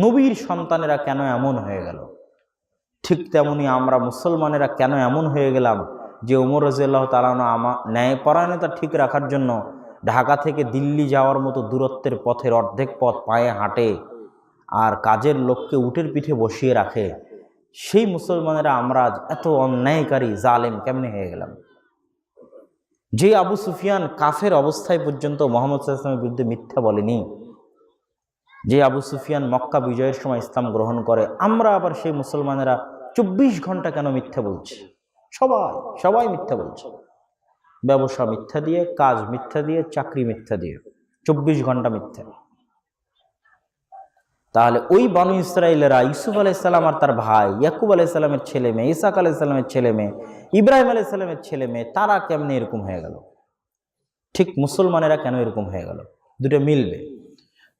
নবীর সন্তানেরা কেন এমন হয়ে গেল? ঠিক তেমনি আমরা মুসলমানেরা কেন এমন হয়ে গেলাম যে ওমর রাদিয়াল্লাহু তাআলা ন্যায়পরায়ণতা ঠিক রাখার জন্য ঢাকা থেকে দিল্লি যাওয়ার মতো দূরত্বের পথের অর্ধেক পথ পায়ে হাঁটে আর কাজের লোককে উটের পিঠে বসিয়ে রাখে? সেই মুসলমানেরা আমরা এত অন্যায়কারী, জালেম কেমনে হয়ে গেলাম? যে আবু সুফিয়ান কাফের অবস্থায় পর্যন্ত মুহাম্মদ সাল্লাল্লাহু আলাইহি ওয়াসাল্লামের বিরুদ্ধে মিথ্যা বলেনি, যে আবু সুফিয়ান মক্কা বিজয়ের সময় ইসলাম গ্রহণ করে, আমরা আবার সেই মুসলমানেরা 24 ঘন্টা কেন মিথ্যা বলছি? সবাই মিথ্যা বলছে। ব্যবসা মিথ্যা দিয়ে, কাজ মিথ্যা দিয়ে, চাকরি মিথ্যা দিয়ে, 24 ঘন্টা মিথ্যা। তাহলে ওই বানু ইসরাইলেরা ইউসুফ আলাইহিস সালাম আর তার ভাই ইয়াকুব আলাইহিস সালামের ছেলে মেয়ে, ইসাক আলাইহিস সালামের ছেলে মেয়ে, ইব্রাহিম আলাইহিস সালামের ছেলে মেয়ে, তারা কেমনে এরকম হয়ে গেল? ঠিক মুসলমানেরা কেন এরকম হয়ে গেল? দুটো মিলবে।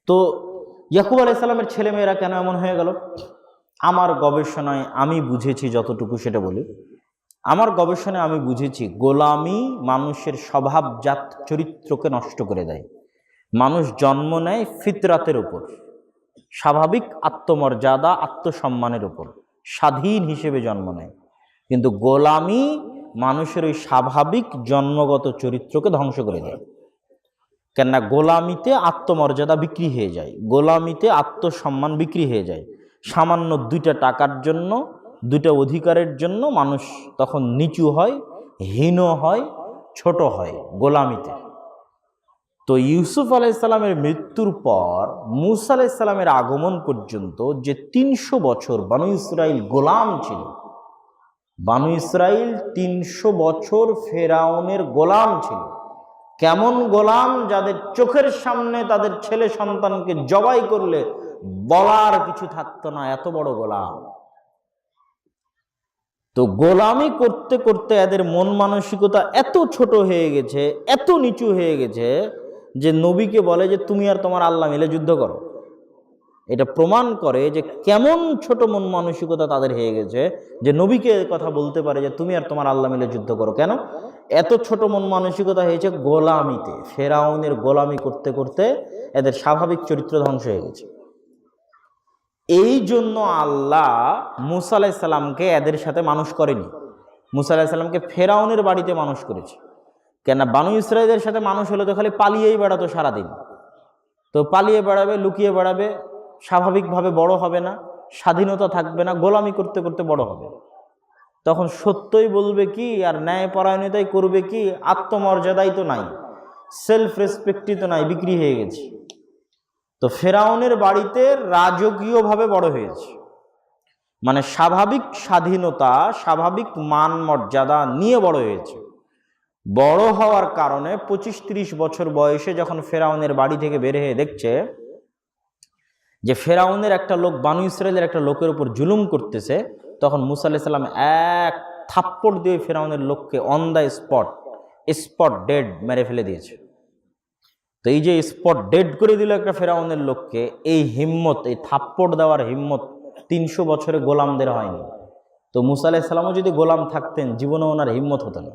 তো ইয়াকুব আলাইহিস সালামের ছেলে মেয়েরা কেন এমন হয়ে গেল? আমার গবেষণায় আমি বুঝেছি, যতটুকু সেটা বলি। আমার গবেষণায় আমি বুঝেছি, গোলামি মানুষের স্বভাবজাত চরিত্রকে নষ্ট করে দেয়। মানুষ জন্ম নেয় ফিতরাতের উপর, স্বাভাবিক আত্মমর্যাদা, আত্মসম্মানের উপর, স্বাধীন হিসেবে জন্ম নেয়। কিন্তু গোলামি মানুষের ওই স্বাভাবিক জন্মগত চরিত্রকে ধ্বংস করে দেয়। কেননা গোলামিতে আত্মমর্যাদা বিক্রি হয়ে যায়, গোলামিতে আত্মসম্মান বিক্রি হয়ে যায়। সামান্য 2টা টাকার জন্য, 2টা অধিকারের জন্য মানুষ তখন নিচু হয়, হীন হয়, ছোট হয় গোলামিতে। তো ইউসুফ আলাইহিস সালামের মৃত্যুর পর মূসা আলাইহিস সালামের আগমন পর্যন্ত যে 300 বছর বানু ইসরাইল গোলাম ছিল, বানু ইসরাইল 300 বছর ফেরাউনের গোলাম ছিল। কেমন গোলাম? যাদের চোখের সামনে তাদের ছেলে সন্তানকে জবাই করলে বলার কিছু থাকতো না, এত বড় গোলাম। তো গোলামি করতে করতে এদের মন মানসিকতা এত ছোট হয়ে গেছে, এত নিচু হয়ে গেছে যে নবীকে বলে যে তুমি আর তোমার আল্লাহ মিলে যুদ্ধ করো। এটা প্রমাণ করে যে কেমন ছোট মন মানসিকতা তাদের হয়ে গেছে, যে নবীকে কথা বলতে পারে যে তুমি আর তোমার আল্লাহ মিলে যুদ্ধ করো। কেন এত ছোট মন মানসিকতা হয়েছে? গোলামিতে, ফেরাউনের গোলামি করতে করতে এদের স্বাভাবিক চরিত্র ধ্বংস হয়ে গেছে। এই জন্য আল্লাহ মুসা আলাইহিস সালামকে এদের সাথে মানুষ করেনি, মুসা আলাইহিস সালামকে ফেরাউনের বাড়িতে মানুষ করেছে। কেন বানু ইসরাইলের সাথে মানুষ হলে তো খালি পালিয়েই বেড়াতো সারাদিন, তো পালিয়ে বেড়াবে, লুকিয়ে বেড়াবে, স্বাভাবিকভাবে বড় হবে না, স্বাধীনতা থাকবে না, গোলামি করতে করতে বড় হবে। তখন সত্যই বলবে কি আর ন্যায় পরায়ণতাই করবে কি? আত্মমর্যাদাই তো নাই, সেলফ রেসপেক্টই তো নাই, বিক্রি হয়ে গেছে। তো ফেরাউনের বাড়িতে রাজকীয়ভাবে বড় হয়েছে, মানে স্বাভাবিক স্বাধীনতা, স্বাভাবিক মান মর্যাদা নিয়ে বড় হয়েছে। বড় হওয়ার কারণে 25-30 বছর বয়সে যখন ফেরাউনের বাড়ি থেকে বের হয়ে দেখছে যে ফেরাউনের একটা লোক বানু ইসরায়েলের একটা লোকের উপর জুলুম করতেছে, তখন মুসা আলাইহিস সালাম এক থাপ্পড় দিয়ে ফেরাউনের লোককে অন দ্য স্পট ডেড মেরে ফেলে দিয়েছে। তো এই যে স্পট ডেড করে দিল একটা ফেরাউনের লোককে, এই হিম্মত, এই থাপ্পড় দেওয়ার হিম্মত 300 বছরে গোলামদের হয়নি। তো মুসা আলাইহিস সালামও যদি গোলাম থাকতেন, জীবনে ওনার হিম্মত হতো না।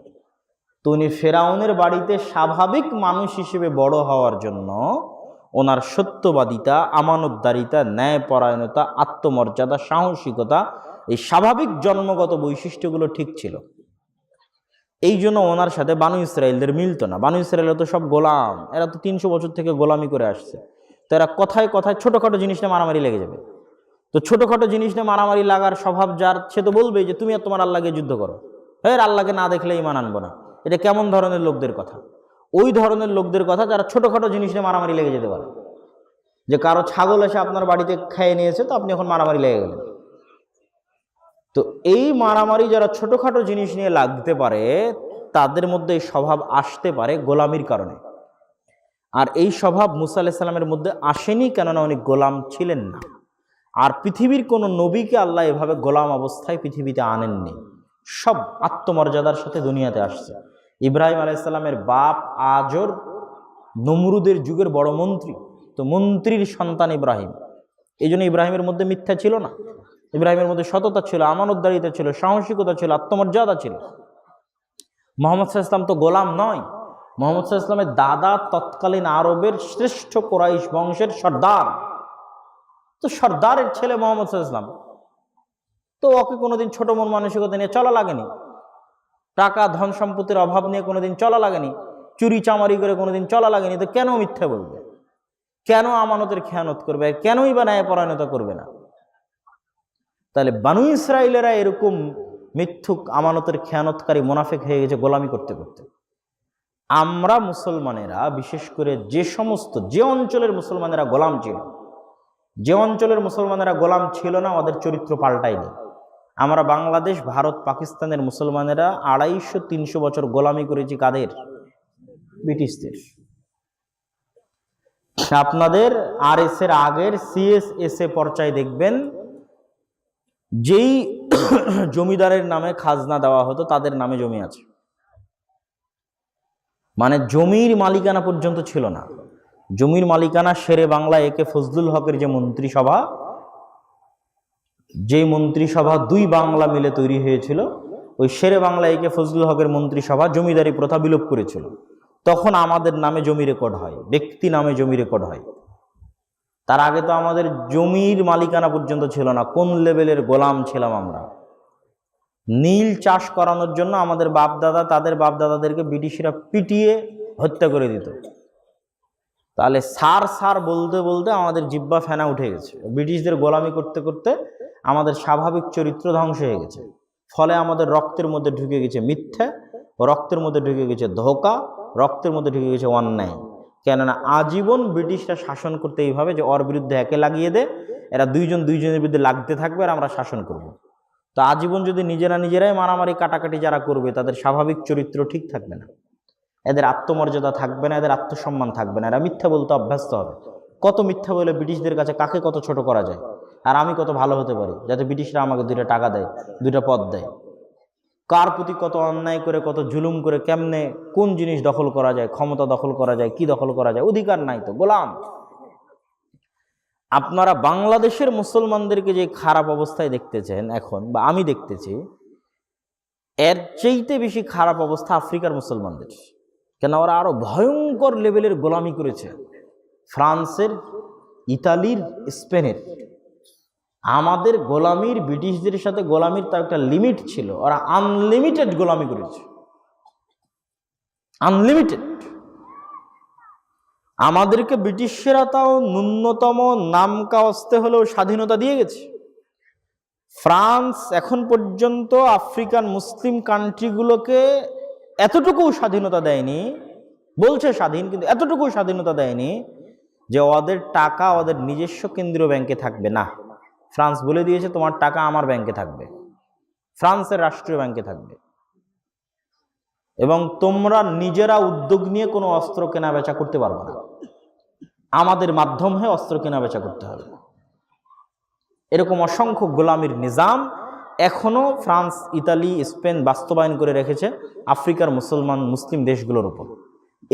তো উনি ফেরাউনের বাড়িতে স্বাভাবিক মানুষ হিসেবে বড় হওয়ার জন্য ওনার সত্যবাদিতা, আমানতদারিতা, ন্যায়পরায়ণতা, আত্মমর্যাদা, সাহসিকতা, এই স্বাভাবিক জন্মগত বৈশিষ্ট্যগুলো ঠিক ছিল। এই জন্য ওনার সাথে বানু ইসরায়েলদের মিলতো না। বানু ইসরায়েল তো সব গোলাম, এরা তো 300 বছর থেকে গোলামি করে আসছে। তো এরা কথায় কথায় ছোটোখাটো জিনিস নিয়ে মারামারি লেগে যাবে। তো ছোটোখাটো জিনিস নিয়ে মারামারি লাগার স্বভাব যার, সে তো বলবেই যে তুমি আর তোমার আল্লাহকে যুদ্ধ করো, হ্যাঁ আল্লাহকে না দেখলে ইমান আনবো না। এটা কেমন ধরনের লোকদের কথা? ওই ধরনের লোকদের কথা যারা ছোটোখাটো জিনিস নিয়ে মারামারি লেগে যেতে পারে। যে কারো ছাগল এসে আপনার বাড়িতে খেয়ে নিয়েছে, তো আপনি এখন মারামারি লেগে গেলেন। তো এই মারামারি যারা ছোটোখাটো জিনিস নিয়ে লাগতে পারে, তাদের মধ্যে এই স্বভাব আসতে পারে গোলামির কারণে। আর এই স্বভাব মুসা আলাইহিস সালামের মধ্যে আসেনি, কেননা উনি গোলাম ছিলেন না। আর পৃথিবীর কোনো নবীকে আল্লাহ এভাবে গোলাম অবস্থায় পৃথিবীতে আনেননি। সব আত্মমর্যাদার সাথে দুনিয়াতে আসছে। ইব্রাহিম আলাইহিস সালামের বাপ আজর নমরুদের যুগের বড় মন্ত্রী, তো মন্ত্রীর সন্তান ইব্রাহিম। এই জন্য ইব্রাহিমের মধ্যে মিথ্যা ছিল না, ইব্রাহিমের মধ্যে সততা ছিল, আমানতদারিতা ছিল, সাহসিকতা ছিল, আত্মমর্যাদা ছিল। মুহাম্মদ সাল্লাল্লাহু আলাইহি ওয়াসাল্লাম তো গোলাম নয়। মুহাম্মদ সাল্লাল্লাহু আলাইহি ওয়াসাল্লামের দাদা তৎকালীন আরবের শ্রেষ্ঠ কুরাইশ বংশের সর্দার, তো সর্দারের ছেলে মুহাম্মদ সাল্লাল্লাহু আলাইহি ওয়াসাল্লাম। তো ওকে কোনোদিন ছোট মন মানসিকতা নিয়ে চলা লাগেনি, টাকা ধন সম্পত্তির অভাব নিয়ে কোনোদিন চলা লাগেনি, চুরি চামারি করে কোনোদিন চলা লাগেনি। তো কেন মিথ্যা বলবে? কেন আমানতের খেয়ানত করবে? কেনই বা ন্যায়পরায়ণতা করবে না? তাহলে বানু ইসরায়েলেরা এরকম মিথ্যুক, আমানতের খেয়ানতকারী, মুনাফিক হয়ে গেছে গোলামি করতে করতে। আমরা মুসলমানেরা, বিশেষ করে যে অঞ্চলের মুসলমানেরা গোলাম ছিল, যে অঞ্চলের মুসলমানেরা গোলাম ছিল না, ওদের চরিত্র পাল্টায়নি। আমরা বাংলাদেশ, ভারত, পাকিস্তানের মুসলমানেরা 250-300 বছর গোলামি করেছি কাদের? ব্রিটিশদের। আপনাদের RS এর আগের CSSA পর্যায়ে দেখবেন, যেই জমিদারের নামে খাজনা দেওয়া হতো তাদের নামে জমি আছে, মানে জমির মালিকানা পর্যন্ত ছিল না। জমির মালিকানা শেরে বাংলা একে ফজলুল হকের যে মন্ত্রিসভা, যে মন্ত্রিসভা 2 বাংলা মিলে তৈরি হয়েছিল, ওই শেরে বাংলা একে ফজলুল হকের মন্ত্রিসভা জমিদারি প্রথা বিলোপ করেছিল। তখন আমাদের নামে জমি রেকর্ড হয়, ব্যক্তি নামে জমি রেকর্ড হয়। তার আগে তো আমাদের জমির মালিকানা পর্যন্ত ছিল না। কোন লেভেলের গোলাম ছিলাম আমরা! নীল চাষ করানোর জন্য আমাদের বাপদাদা, তাদের বাপদাদাদেরকে ব্রিটিশরা পিটিয়ে হত্যা করে দিত। তাহলে সার বলতে বলতে আমাদের জিব্বা ফেনা উঠে গেছে। ব্রিটিশদের গোলামি করতে করতে আমাদের স্বাভাবিক চরিত্র ধ্বংস হয়ে গেছে। ফলে আমাদের রক্তের মধ্যে ঢুকে গেছে মিথ্যা, রক্তের মধ্যে ঢুকে গেছে ধোঁকা, রক্তের মধ্যে ঢুকে গেছে অন্যায়। কেননা আজীবন ব্রিটিশরা শাসন করতে এইভাবে যে ওর বিরুদ্ধে একে লাগিয়ে দে, এরা দুইজনের বিরুদ্ধে লাগতে থাকবে আর আমরা শাসন করব। তো আজীবন যদি নিজেরাই মারামারি কাটাকাটি যারা করবে, তাদের স্বাভাবিক চরিত্র ঠিক থাকবে না, এদের আত্মমর্যাদা থাকবে না, এদের আত্মসম্মান থাকবে না, এরা মিথ্যা বলতে অভ্যস্ত হবে। কত মিথ্যা বলে ব্রিটিশদের কাছে কাকে কত ছোট করা যায়, আর আমি কত ভালো হতে পারি, যাতে ব্রিটিশরা আমাকে 2টা টাকা দেয়, 2টা পদ দেয়। কার প্রতি কত অন্যায় করে, কত জুলুম করে, কেমনে কোন জিনিস দখল করা যায়, ক্ষমতা দখল করা যায়, কি দখল করা যায়, অধিকার নাই তো, গোলাম। আপনারা বাংলাদেশের মুসলমানদেরকে যে খারাপ অবস্থায় দেখতেছেন এখন, বা আমি দেখতেছি, এর চাইতে বেশি খারাপ অবস্থা আফ্রিকার মুসলমানদের। কেন? ওরা আরো ভয়ঙ্কর লেভেলের গোলামি করেছে, ফ্রান্সের, ইতালির, স্পেনের। আমাদের গোলামির, ব্রিটিশদের সাথে গোলামির তার একটা লিমিট ছিল, ওরা আনলিমিটেড গোলামি করেছে, আনলিমিটেড। আমাদেরকে ব্রিটিশরা তাও ন্যূনতম নামকা অস্তে হলেও স্বাধীনতা দিয়ে গেছে। ফ্রান্স এখন পর্যন্ত আফ্রিকান মুসলিম কান্ট্রিগুলোকে এতটুকু স্বাধীনতা দেয়নি, বলছে স্বাধীন, কিন্তু এতটুকু স্বাধীনতা দেয়নি যে ওদের টাকা ওদের নিজস্ব কেন্দ্রীয় ব্যাংকে থাকবে না। ফ্রান্স বলে দিয়েছে তোমার টাকা আমার ব্যাংকে থাকবে, ফ্রান্সের রাষ্ট্রীয় ব্যাংকে থাকবে, এবং তোমরা নিজেরা উদ্যোগ নিয়ে কোনো অস্ত্র কেনা বেচা করতে পারবে না, আমাদের মাধ্যম হয়ে অস্ত্র কেনা বেচা করতে হবে। এরকম অসংখ্য গোলামির নিজাম এখনো ফ্রান্স, ইতালি, স্পেন বাস্তবায়ন করে রেখেছে আফ্রিকার মুসলিম দেশগুলোর উপর।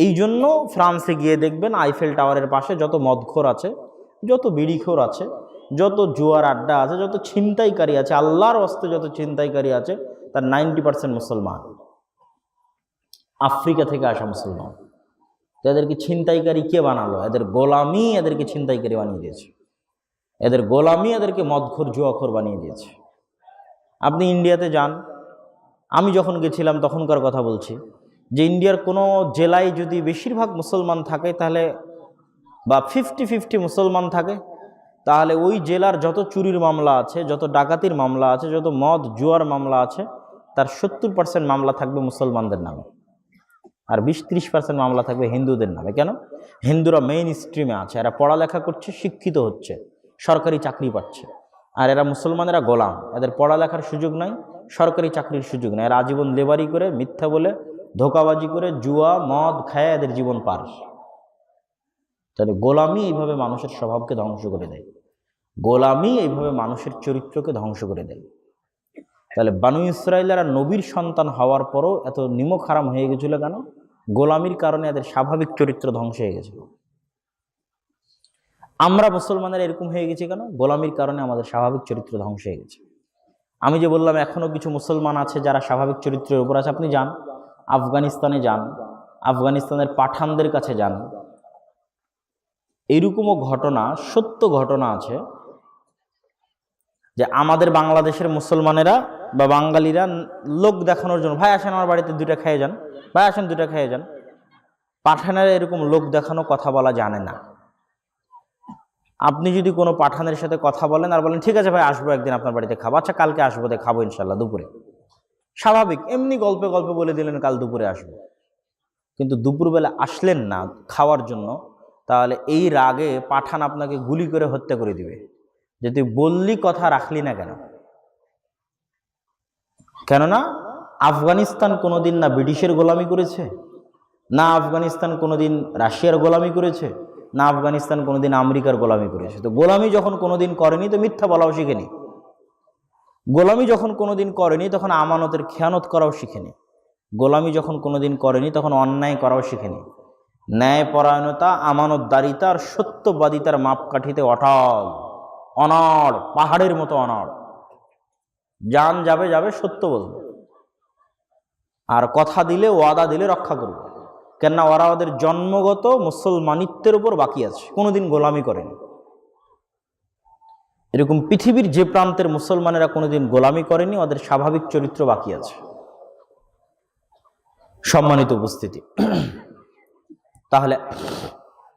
এই জন্য ফ্রান্সে গিয়ে দেখবেন আইফেল টাওয়ারের পাশে যত মদখোর আছে, যত বিড়িখোর আছে, যত জুয়ার আড্ডা আছে, যত ছিনতাইকারী আছে, আল্লাহর হস্তে যত ছিনতাইকারী আছে, তার 90% মুসলমান, আফ্রিকা থেকে আসা মুসলমান। এদেরকে ছিনতাইকারী কে বানালো? এদের গোলামি এদেরকে ছিনতাইকারী বানিয়ে দিয়েছে, এদের গোলামি এদেরকে মদখোর, জুয়াখোর বানিয়ে দিয়েছে। আপনি ইন্ডিয়াতে যান, আমি যখন গেছিলাম তখনকার কথা বলছি, যে ইন্ডিয়ার কোনো জেলায় যদি বেশিরভাগ মুসলমান থাকে, তাহলে বা 50-50 মুসলমান থাকে, তাহলে ওই জেলার যত চুরির মামলা আছে, যত ডাকাতির মামলা আছে, যত মদ জুয়ার মামলা আছে, তার 70% মামলা থাকবে মুসলমানদের নামে, আর 20-30% মামলা থাকবে হিন্দুদের নামে। কেন? হিন্দুরা মেইন স্ট্রিমে আছে, এরা পড়ালেখা করছে, শিক্ষিত হচ্ছে, সরকারি চাকরি পাচ্ছে, আর এরা মুসলমানেরা গোলাম, এদের পড়ালেখার সুযোগ নাই, সরকারি চাকরির সুযোগ নেই, এরা আজীবন লেবারি করে, মিথ্যা বলে, ধোকাবাজি করে, জুয়া মদ খায় এদের জীবন পার। তাহলে গোলামি এইভাবে মানুষের স্বভাবকে ধ্বংস করে দেয়, গোলামি এইভাবে মানুষের চরিত্রকে ধ্বংস করে দেয়। তাহলে বানু ইসরাইলেরা নবীর সন্তান হওয়ার পরও এত নিমক হারাম হয়ে গেছিল কেন? গোলামির কারণে এদের স্বাভাবিক চরিত্র ধ্বংস হয়ে গেছিল। আমরা মুসলমানেরা এরকম হয়ে গেছি কেন? গোলামির কারণে আমাদের স্বাভাবিক চরিত্র ধ্বংস হয়ে গেছে। আমি যে বললাম এখনো কিছু মুসলমান আছে যারা স্বাভাবিক চরিত্রের উপর আছে, আপনি যান আফগানিস্তানে, যান আফগানিস্তানের পাঠানদের কাছে যান, এইরকমও ঘটনা, সত্য ঘটনা আছে, যে আমাদের বাংলাদেশের মুসলমানেরা বা বাঙালিরা লোক দেখানোর জন্য, ভাই আসেন আমার বাড়িতে 2টা খেয়ে যান, ভাই আসেন 2টা খেয়ে যান, পাঠানেরা এরকম লোক দেখানো কথা বলা জানে না। আপনি যদি কোনো পাঠানের সাথে কথা বলেন আর বলেন ঠিক আছে ভাই আসবো একদিন আপনার বাড়িতে খাবো, আচ্ছা কালকে আসবো, খাবো ইনশাল্লাহ দুপুরে, স্বাভাবিক, এমনি গল্পে গল্পে বলে দিলেন কাল দুপুরে আসবো, কিন্তু দুপুরবেলা আসলেন না খাওয়ার জন্য, তাহলে এই রাগে পাঠান আপনাকে গুলি করে হত্যা করে দিবে, যে তুই বললি কথা রাখলি না কেন। কেননা আফগানিস্তান কোনোদিন না ব্রিটিশের গোলামি করেছে, না আফগানিস্তান কোনোদিন রাশিয়ার গোলামি করেছে, না আফগানিস্তান কোনোদিন আমেরিকার গোলামি করেছে। তো গোলামি যখন কোনোদিন করেনি তো মিথ্যা বলাও শিখেনি, গোলামি যখন কোনোদিন করেনি তখন আমানতের খেয়ানত করাও শিখেনি, গোলামি যখন কোনোদিন করেনি তখন অন্যায় করাও শিখেনি। ন্যায়পরায়ণতা, আমানতদারিতা আর সত্যবাদিতার মাপকাঠিতে অটল, অনড়, পাহাড়ের মতো অনড়, জান যাবে যাবে সত্য বলবে, আর কথা দিলে, ওয়াদা দিলে রক্ষা করবে। কেননা ওরা ওদের জন্মগত মুসলমানিত্বের উপর বাকি আছে, কোনোদিন গোলামি করেনি। এরকম পৃথিবীর যে প্রান্তের মুসলমানেরা কোনোদিন গোলামি করেনি, ওদের স্বাভাবিক চরিত্র বাকি আছে। সম্মানিত উপস্থিতি,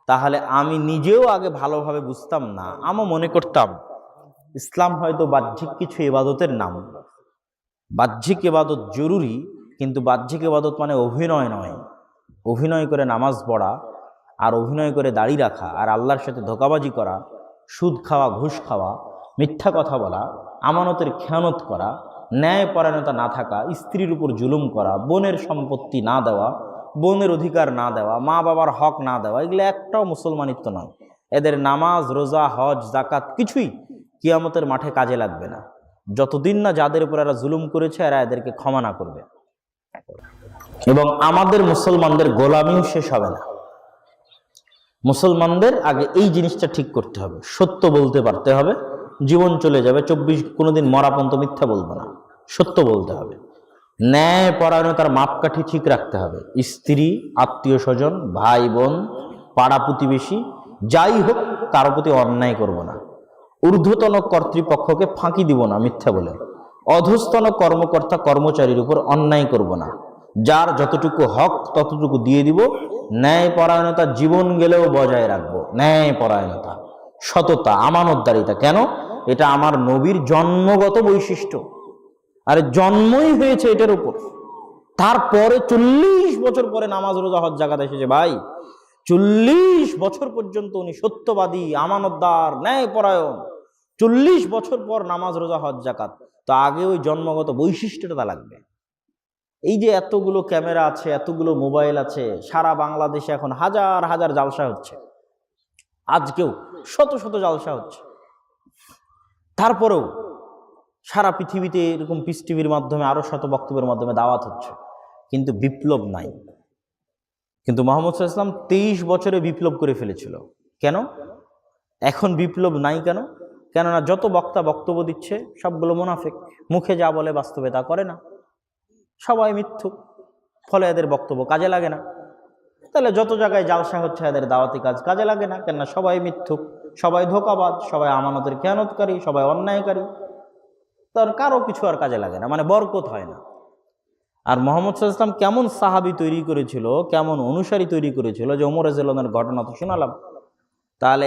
তাহলে আমি নিজেও আগে ভালোভাবে বুঝতাম না, আমি মনে করতাম ইসলাম হয়তো বাহ্যিক কিছু ইবাদতের নাম, বাহ্যিক ইবাদত জরুরি, কিন্তু বাহ্যিক ইবাদত মানে অভিনয় নয়। অভিনয় করে নামাজ পড়া, আর অভিনয় করে দাড়ি রাখা, আর আল্লাহর সাথে ধোঁকাবাজি করা, সুদ খাওয়া, ঘুষ খাওয়া, মিথ্যা কথা বলা, আমানতের খেয়ানত করা, ন্যায়পরায়ণতা না থাকা, স্ত্রীর উপর জুলুম করা, বোনের সম্পত্তি না দেওয়া, বোনের অধিকার না দেওয়া, মা বাবার হক না দেওয়া, এগুলো একটাও মুসলমানিত্ব নয়। এদের নামাজ, রোজা, হজ, জাকাত কিছুই কিয়ামতের মাঠে কাজে লাগবে না। যতদিন না যাদের উপর এরা জুলুম করেছে এরা এদেরকে ক্ষমা না করবে। এবং আমাদের মুসলমানদের গোলামিও শেষ হবে না। মুসলমানদের আগে এই জিনিসটা ঠিক করতে হবে, সত্য বলতে পারতে হবে। জীবন চলে যাবে, 24 কোনোদিন মরা পর্যন্ত মিথ্যা বলবো না, সত্য বলতে হবে। ন্যায় পরায়ণতার মাপকাঠি ঠিক রাখতে হবে। স্ত্রী, আত্মীয় স্বজন, ভাই বোন, পাড়া প্রতিবেশী যাই হোক কারো প্রতি অন্যায় করব না। ঊর্ধ্বতন কর্তৃপক্ষকে ফাঁকি দিব না মিথ্যা বলে। অধস্তন কর্মকর্তা কর্মচারীর উপর অন্যায় করব না। যার যতটুকু হক ততটুকু দিয়ে দিব। ন্যায় পরায়ণতা জীবন গেলেও বজায় রাখবো। ন্যায় পরায়ণতা, সততা, আমানতদারিতা। কেন? এটা আমার নবীর জন্মগত বৈশিষ্ট্য। আরে জন্মই হয়েছে এটার উপর। তারপরে 40 বছর পরে নামাজ রোজা হজ জাকাত এসেছে ভাই। 40 বছর পর্যন্ত উনি সত্যবাদী, আমানতদার, ন্যায়পরায়ণ। 40 বছর পর নামাজ রোজা হজ জাকাত। তো আগে ওই জন্মগত বৈশিষ্ট্যটা লাগবে। এই যে এতগুলো ক্যামেরা আছে, এতগুলো মোবাইল আছে, সারা বাংলাদেশে এখন হাজার হাজার জালসা হচ্ছে, আজকেও শত শত জালসা হচ্ছে। তারপরেও সারা পৃথিবীতে এরকম পিস টিভির মাধ্যমে আরো শত বক্তব্যের মাধ্যমে দাওয়াত হচ্ছে, কিন্তু বিপ্লব নাই। কিন্তু মুহাম্মদ সাল্লাল্লাহু আলাইহি ওয়াসাল্লাম 23 বছরে বিপ্লব করে ফেলেছিল। কেন এখন বিপ্লব নাই? কেননা যত বক্তা বক্তব্য দিচ্ছে সবগুলো মুনাফিক, মুখে যা বলে বাস্তবে তা করে না, সবাই মিথ্যুক, ফলে এদের বক্তব্য কাজে লাগে না। তাহলে যত জায়গায় জালসা হচ্ছে এদের দাওয়াতি কাজ কাজে লাগে না, কেননা সবাই মিথ্যুক, সবাই ধোঁকাবাজ, সবাই আমানতের খেয়ানতকারী, সবাই অন্যায়কারী। তার কারো কিছু আর কাজে লাগে না, মানে বরকত হয় না। আর মুহাম্মদ সাল্লাল্লাহু আলাইহি ওয়াসাল্লাম কেমন সাহাবী তৈরি করেছিল, কেমন অনুসারী তৈরি করেছিল, যে ওমর রাদিয়াল্লাহু আনহুর ঘটনা তো শোনালাম। তাহলে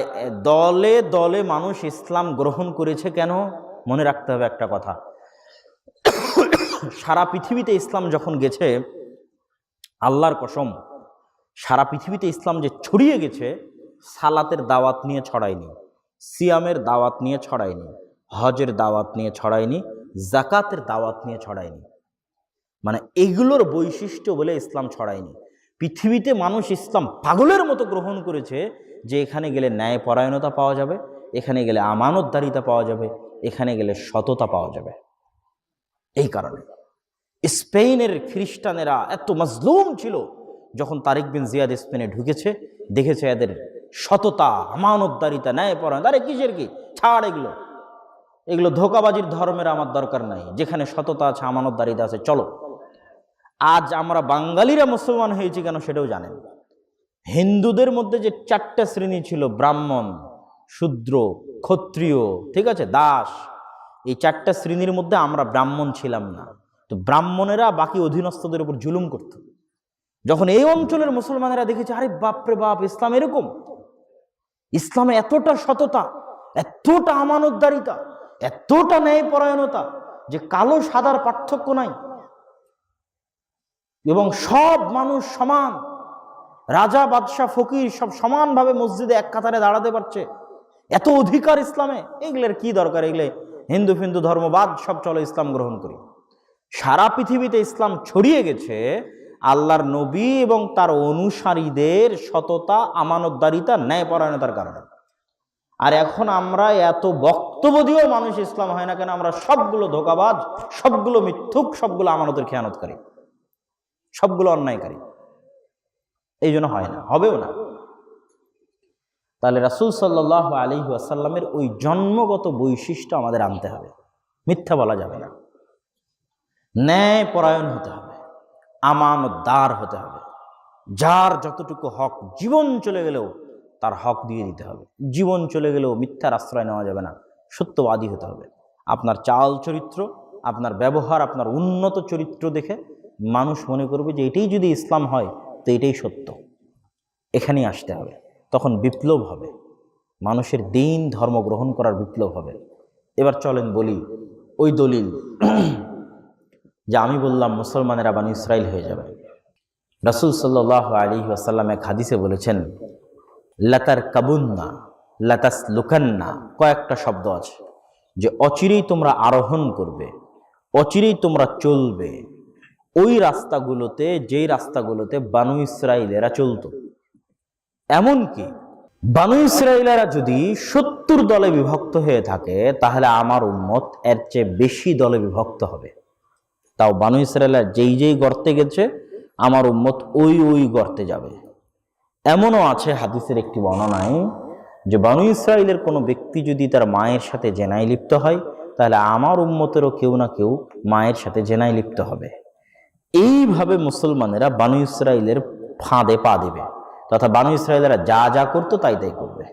দলে দলে মানুষ ইসলাম গ্রহণ করেছে কেন? মনে রাখতে হবে একটা কথা, সারা পৃথিবীতে ইসলাম যখন গেছে, আল্লাহর কসম, সারা পৃথিবীতে ইসলাম যে ছড়িয়ে গেছে, সালাতের দাওয়াত নিয়ে ছড়ায়নি, সিয়ামের দাওয়াত নিয়ে ছড়ায়নি, হজের দাওয়াত নিয়ে ছড়ায়নি, জাকাতের দাওয়াত নিয়ে ছড়ায়নি। মানে এগুলোর বৈশিষ্ট্য বলে ইসলাম ছড়ায়নি। পৃথিবীতে মানুষ ইসলাম পাগলের মতো গ্রহণ করেছে, যে এখানে গেলে ন্যায় পরায়ণতা পাওয়া যাবে, এখানে গেলে আমানতদারিতা পাওয়া যাবে, এখানে গেলে সততা পাওয়া যাবে। এই কারণে স্পেনের খ্রিস্টানেরা এত মাজলুম ছিল, যখন তারিক বিন জিয়াদ স্পেনে ঢুকেছে, দেখেছে এদের সততা, আমানতদারিতা, ন্যায় পরায়ণ। আরে কিসের কি, ছাড় এগুলো ধোঁকাবাজির ধর্মের আমার দরকার নাই, যেখানে সততা আছে, আমানতদারিতা আছে, চলো। আজ আমরা বাঙালিরা মুসলমান হয়েছি কেন সেটাও জানেন। হিন্দুদের মধ্যে যে 4টা শ্রেণী ছিল, ব্রাহ্মণ, শূদ্র, ক্ষত্রিয়, ঠিক আছে, দাস, এই 4টা শ্রেণীর মধ্যে আমরা ব্রাহ্মণ ছিলাম না। তো ব্রাহ্মণেরা বাকি অধীনস্থদের উপর জুলুম করত। যখন এই অঞ্চলের মুসলমানেরা দেখেছে, আরে বাপরে বাপ, ইসলাম এরকম, ইসলামে এতটা সততা, এতটা আমানতদারিতা, এতটা ন্যায়পরায়ণতা, যে কালো সাদার পার্থক্য নাই, এবং সব মানুষ সমান, রাজা, বাদশাহ, ফকির সব সমানভাবে মসজিদে এক কাতারে দাঁড়াতে পারছে, এত অধিকার ইসলামে। এগুলোর কি দরকার? এগুলো হিন্দু ফিন্দু ধর্মবাদ সব, চলো ইসলাম গ্রহণ করি। সারা পৃথিবীতে ইসলাম ছড়িয়ে গেছে আল্লাহর নবী এবং তার অনুসারীদের সততা, আমানতদারিতা, ন্যায়পরায়ণতার কারণে। আর এখন আমরা এত বক্তব্য দিয়েও মানুষ ইসলাম হয় না কেন? আমরা সবগুলো ধোঁকাবাজ, সবগুলো মিথ্যুক, সবগুলো আমানতের খেয়ানতকারী, সবগুলো অন্যায়কারী। এই জন্য হয় না, হবেও না। তাহলে রাসূল সাল্লাল্লাহু আলাইহি ওয়াসাল্লামের ওই জন্মগত বৈশিষ্ট্য আমাদের আনতে হবে। মিথ্যা বলা যাবে না, ন্যায় পরায়ণ হতে হবে, আমানতদার হতে হবে। যার যতটুকু হক, জীবন চলে গেলেও তার হক দিয়ে দিতে হবে। জীবন চলে গেলেও মিথ্যার আশ্রয় নেওয়া যাবে না, সত্যবাদী হতে হবে। আপনার চাল চরিত্র, আপনার ব্যবহার, আপনার উন্নত চরিত্র দেখে মানুষ মনে করবে যে এটাই যদি ইসলাম হয় তো এটাই সত্য, এখানেই আসতে হবে। তখন বিপ্লব হবে, মানুষের দিন ধর্ম গ্রহণ করার বিপ্লব হবে। এবার চলেন বলি ওই দলিল যে আমি বললাম মুসলমানেরা বানি ইসরাইল হয়ে যাবে। রাসূল সাল্লাল্লাহু আলাইহি ওয়াসাল্লাম এক হাদিসে বলেছেন, লাতার কাবুন্না লাতাস লুকান্না, কয়েকটা শব্দ আছে যে অচিরেই তোমরা আরোহণ করবে, অচিরেই তোমরা চলবে ওই রাস্তাগুলোতে, যেই রাস্তাগুলোতে বানু ইসরাইলেরা চলতো। এমনকি বানু ইসরাইলেরা যদি 70 দলে বিভক্ত হয়ে থাকে, তাহলে আমার উম্মত এর চেয়ে বেশি দলে বিভক্ত হবে। তাও বানু ইসরাইলরা যেই যেই গর্তে গেছে, আমার উম্মত ওই ওই গর্তে যাবে। এমনও আছে হাদিসের একটি বর্ণনায় যে বানু ইসরাইলের কোনো ব্যক্তি যদি তার মায়ের সাথে জেনায় লিপ্ত হয়, তাহলে আমার উম্মতেরও কেউ না কেউ মায়ের সাথে জেনায় লিপ্ত হবে। এইভাবে মুসলমানেরা বানু ইসরাইলের ফাঁদে পা দেবে, তথা বানু ইসরাইলেরা যা যা করতো তাই তাই করবে।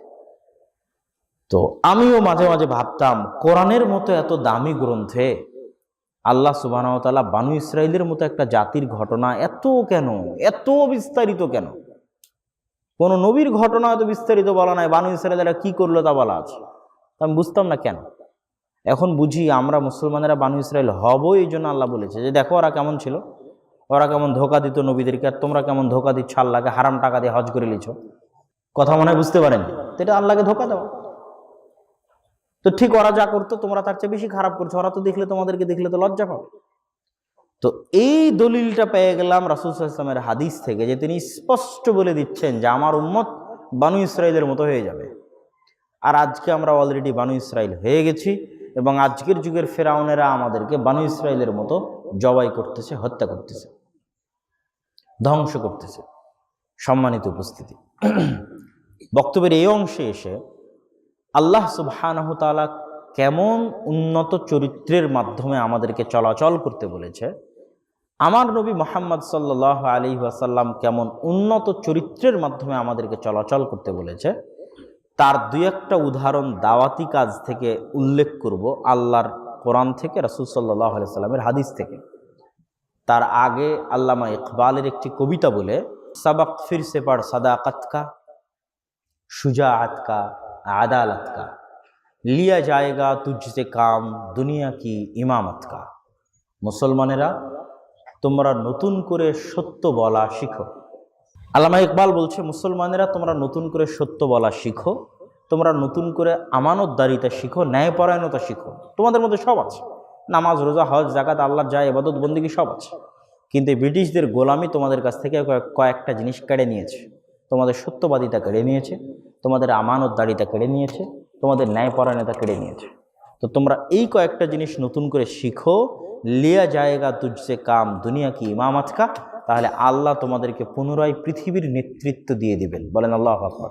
তো আমিও মাঝে মাঝে ভাবতাম, কোরআনের মতো এত দামি গ্রন্থে আল্লাহ সুবহানাহু ওয়া তাআলা বানু ইসরাইলের মতো একটা জাতির ঘটনা এত বিস্তারিত কেন? কোন নবীর ঘটনা এত বিস্তারিত বলা নাই, বানু ইসরাইলেরা কি করলো তা বলা আছে। আমি বুঝতাম না কেন। এখন বুঝি, আমরা মুসলমানেরা বানু ইসরাইল হব, এই জন্য আল্লাহ বলেছে যে দেখো ওরা কেমন ছিল, ওরা কেমন ধোকা দিত নবীদেরকে, আর তোমরা কেমন ধোকা দিচ্ছ আল্লাহকে, হারাম টাকা দিয়ে হজ করে লিছ। কথা মনে হয় বুঝতে পারেন, এটা আল্লাহকে ধোকা দাও। তো ঠিক ওরা যা করতো তোমরা তার চেয়ে বেশি খারাপ করছো, ওরা তো দেখলে, তোমাদেরকে দেখলে তো লজ্জা পাবে। তো এই দলিলটা পেয়ে গেলাম রাসূল সাল্লাল্লাহু আলাইহি ওয়াসাল্লামের হাদিস থেকে, যে তিনি স্পষ্ট বলে দিচ্ছেন যে আমার উম্মত বানু ইসরাইলের মতো হয়ে যাবে। আর আজকে আমরা অলরেডি বানু ইসরাইল হয়ে গেছি, এবং আজকের যুগের ফেরাউনেরা আমাদেরকে বানু ইসরাইলের মতো জবাই করতেছে, হত্যা করতেছে, ধ্বংস করতেছে। সম্মানিত উপস্থিতি, বক্তব্যের এই অংশে এসে আল্লাহ সুবহানাহু তাআলা কেমন উন্নত চরিত্রের মাধ্যমে আমাদেরকে চলাচল করতে বলেছে, আমার নবী মুহাম্মদ সাল্লাল্লাহু আলাইহি ওয়াসাল্লাম কেমন উন্নত চরিত্রের মাধ্যমে আমাদেরকে চলাচল করতে বলেছে, তার দুই একটা উদাহরণ দাওয়াতি কাজ থেকে উল্লেখ করব, আল্লাহর কোরআন থেকে, রাসূল সাল্লাল্লাহু আলাইহি ওয়াসাল্লামের হাদিস থেকে। তার আগে আল্লামা ইকবালের একটি কবিতা বলে, सबक फिर से पढ़ सदाकत का, शुजाअत का, अदालत का, लिया जाएगा तुझसे काम दुनिया की इमामत का। মুসলমানেরা তোমরা নতুন করে সত্য বলা শিখো। আল্লামা ইকবাল বলছে, মুসলমানেরা তোমরা নতুন করে সত্য বলা শিখো, তোমরা নতুন করে আমানতদারিতা শিখো, ন্যায়পরায়ণতা শিখো। তোমাদের মধ্যে সব আছে, নামাজ, রোজা, হজ, যাকাত, আল্লাহর যা ইবাদত বন্দেগী সব আছে, কিন্তু ব্রিটিশদের গোলামি তোমাদের কাছ থেকে কয়েকটা জিনিস কেড়ে নিয়েছে। তোমাদের সত্যবাদিতা কেড়ে নিয়েছে, তোমাদের আমানতদারিতা কেড়ে নিয়েছে, তোমাদের ন্যায়পরায়ণতা কেড়ে নিয়েছে। তো তোমরা এই কয়েকটা জিনিস নতুন করে শিখো, লিয়া জায়েগা তুঝসে কাম দুনিয়া কি ইমামত কা, তাহলে আল্লাহ তোমাদেরকে পুনরায় পৃথিবীর নেতৃত্ব দিয়ে দিবেন। বলেন আল্লাহু আকবার।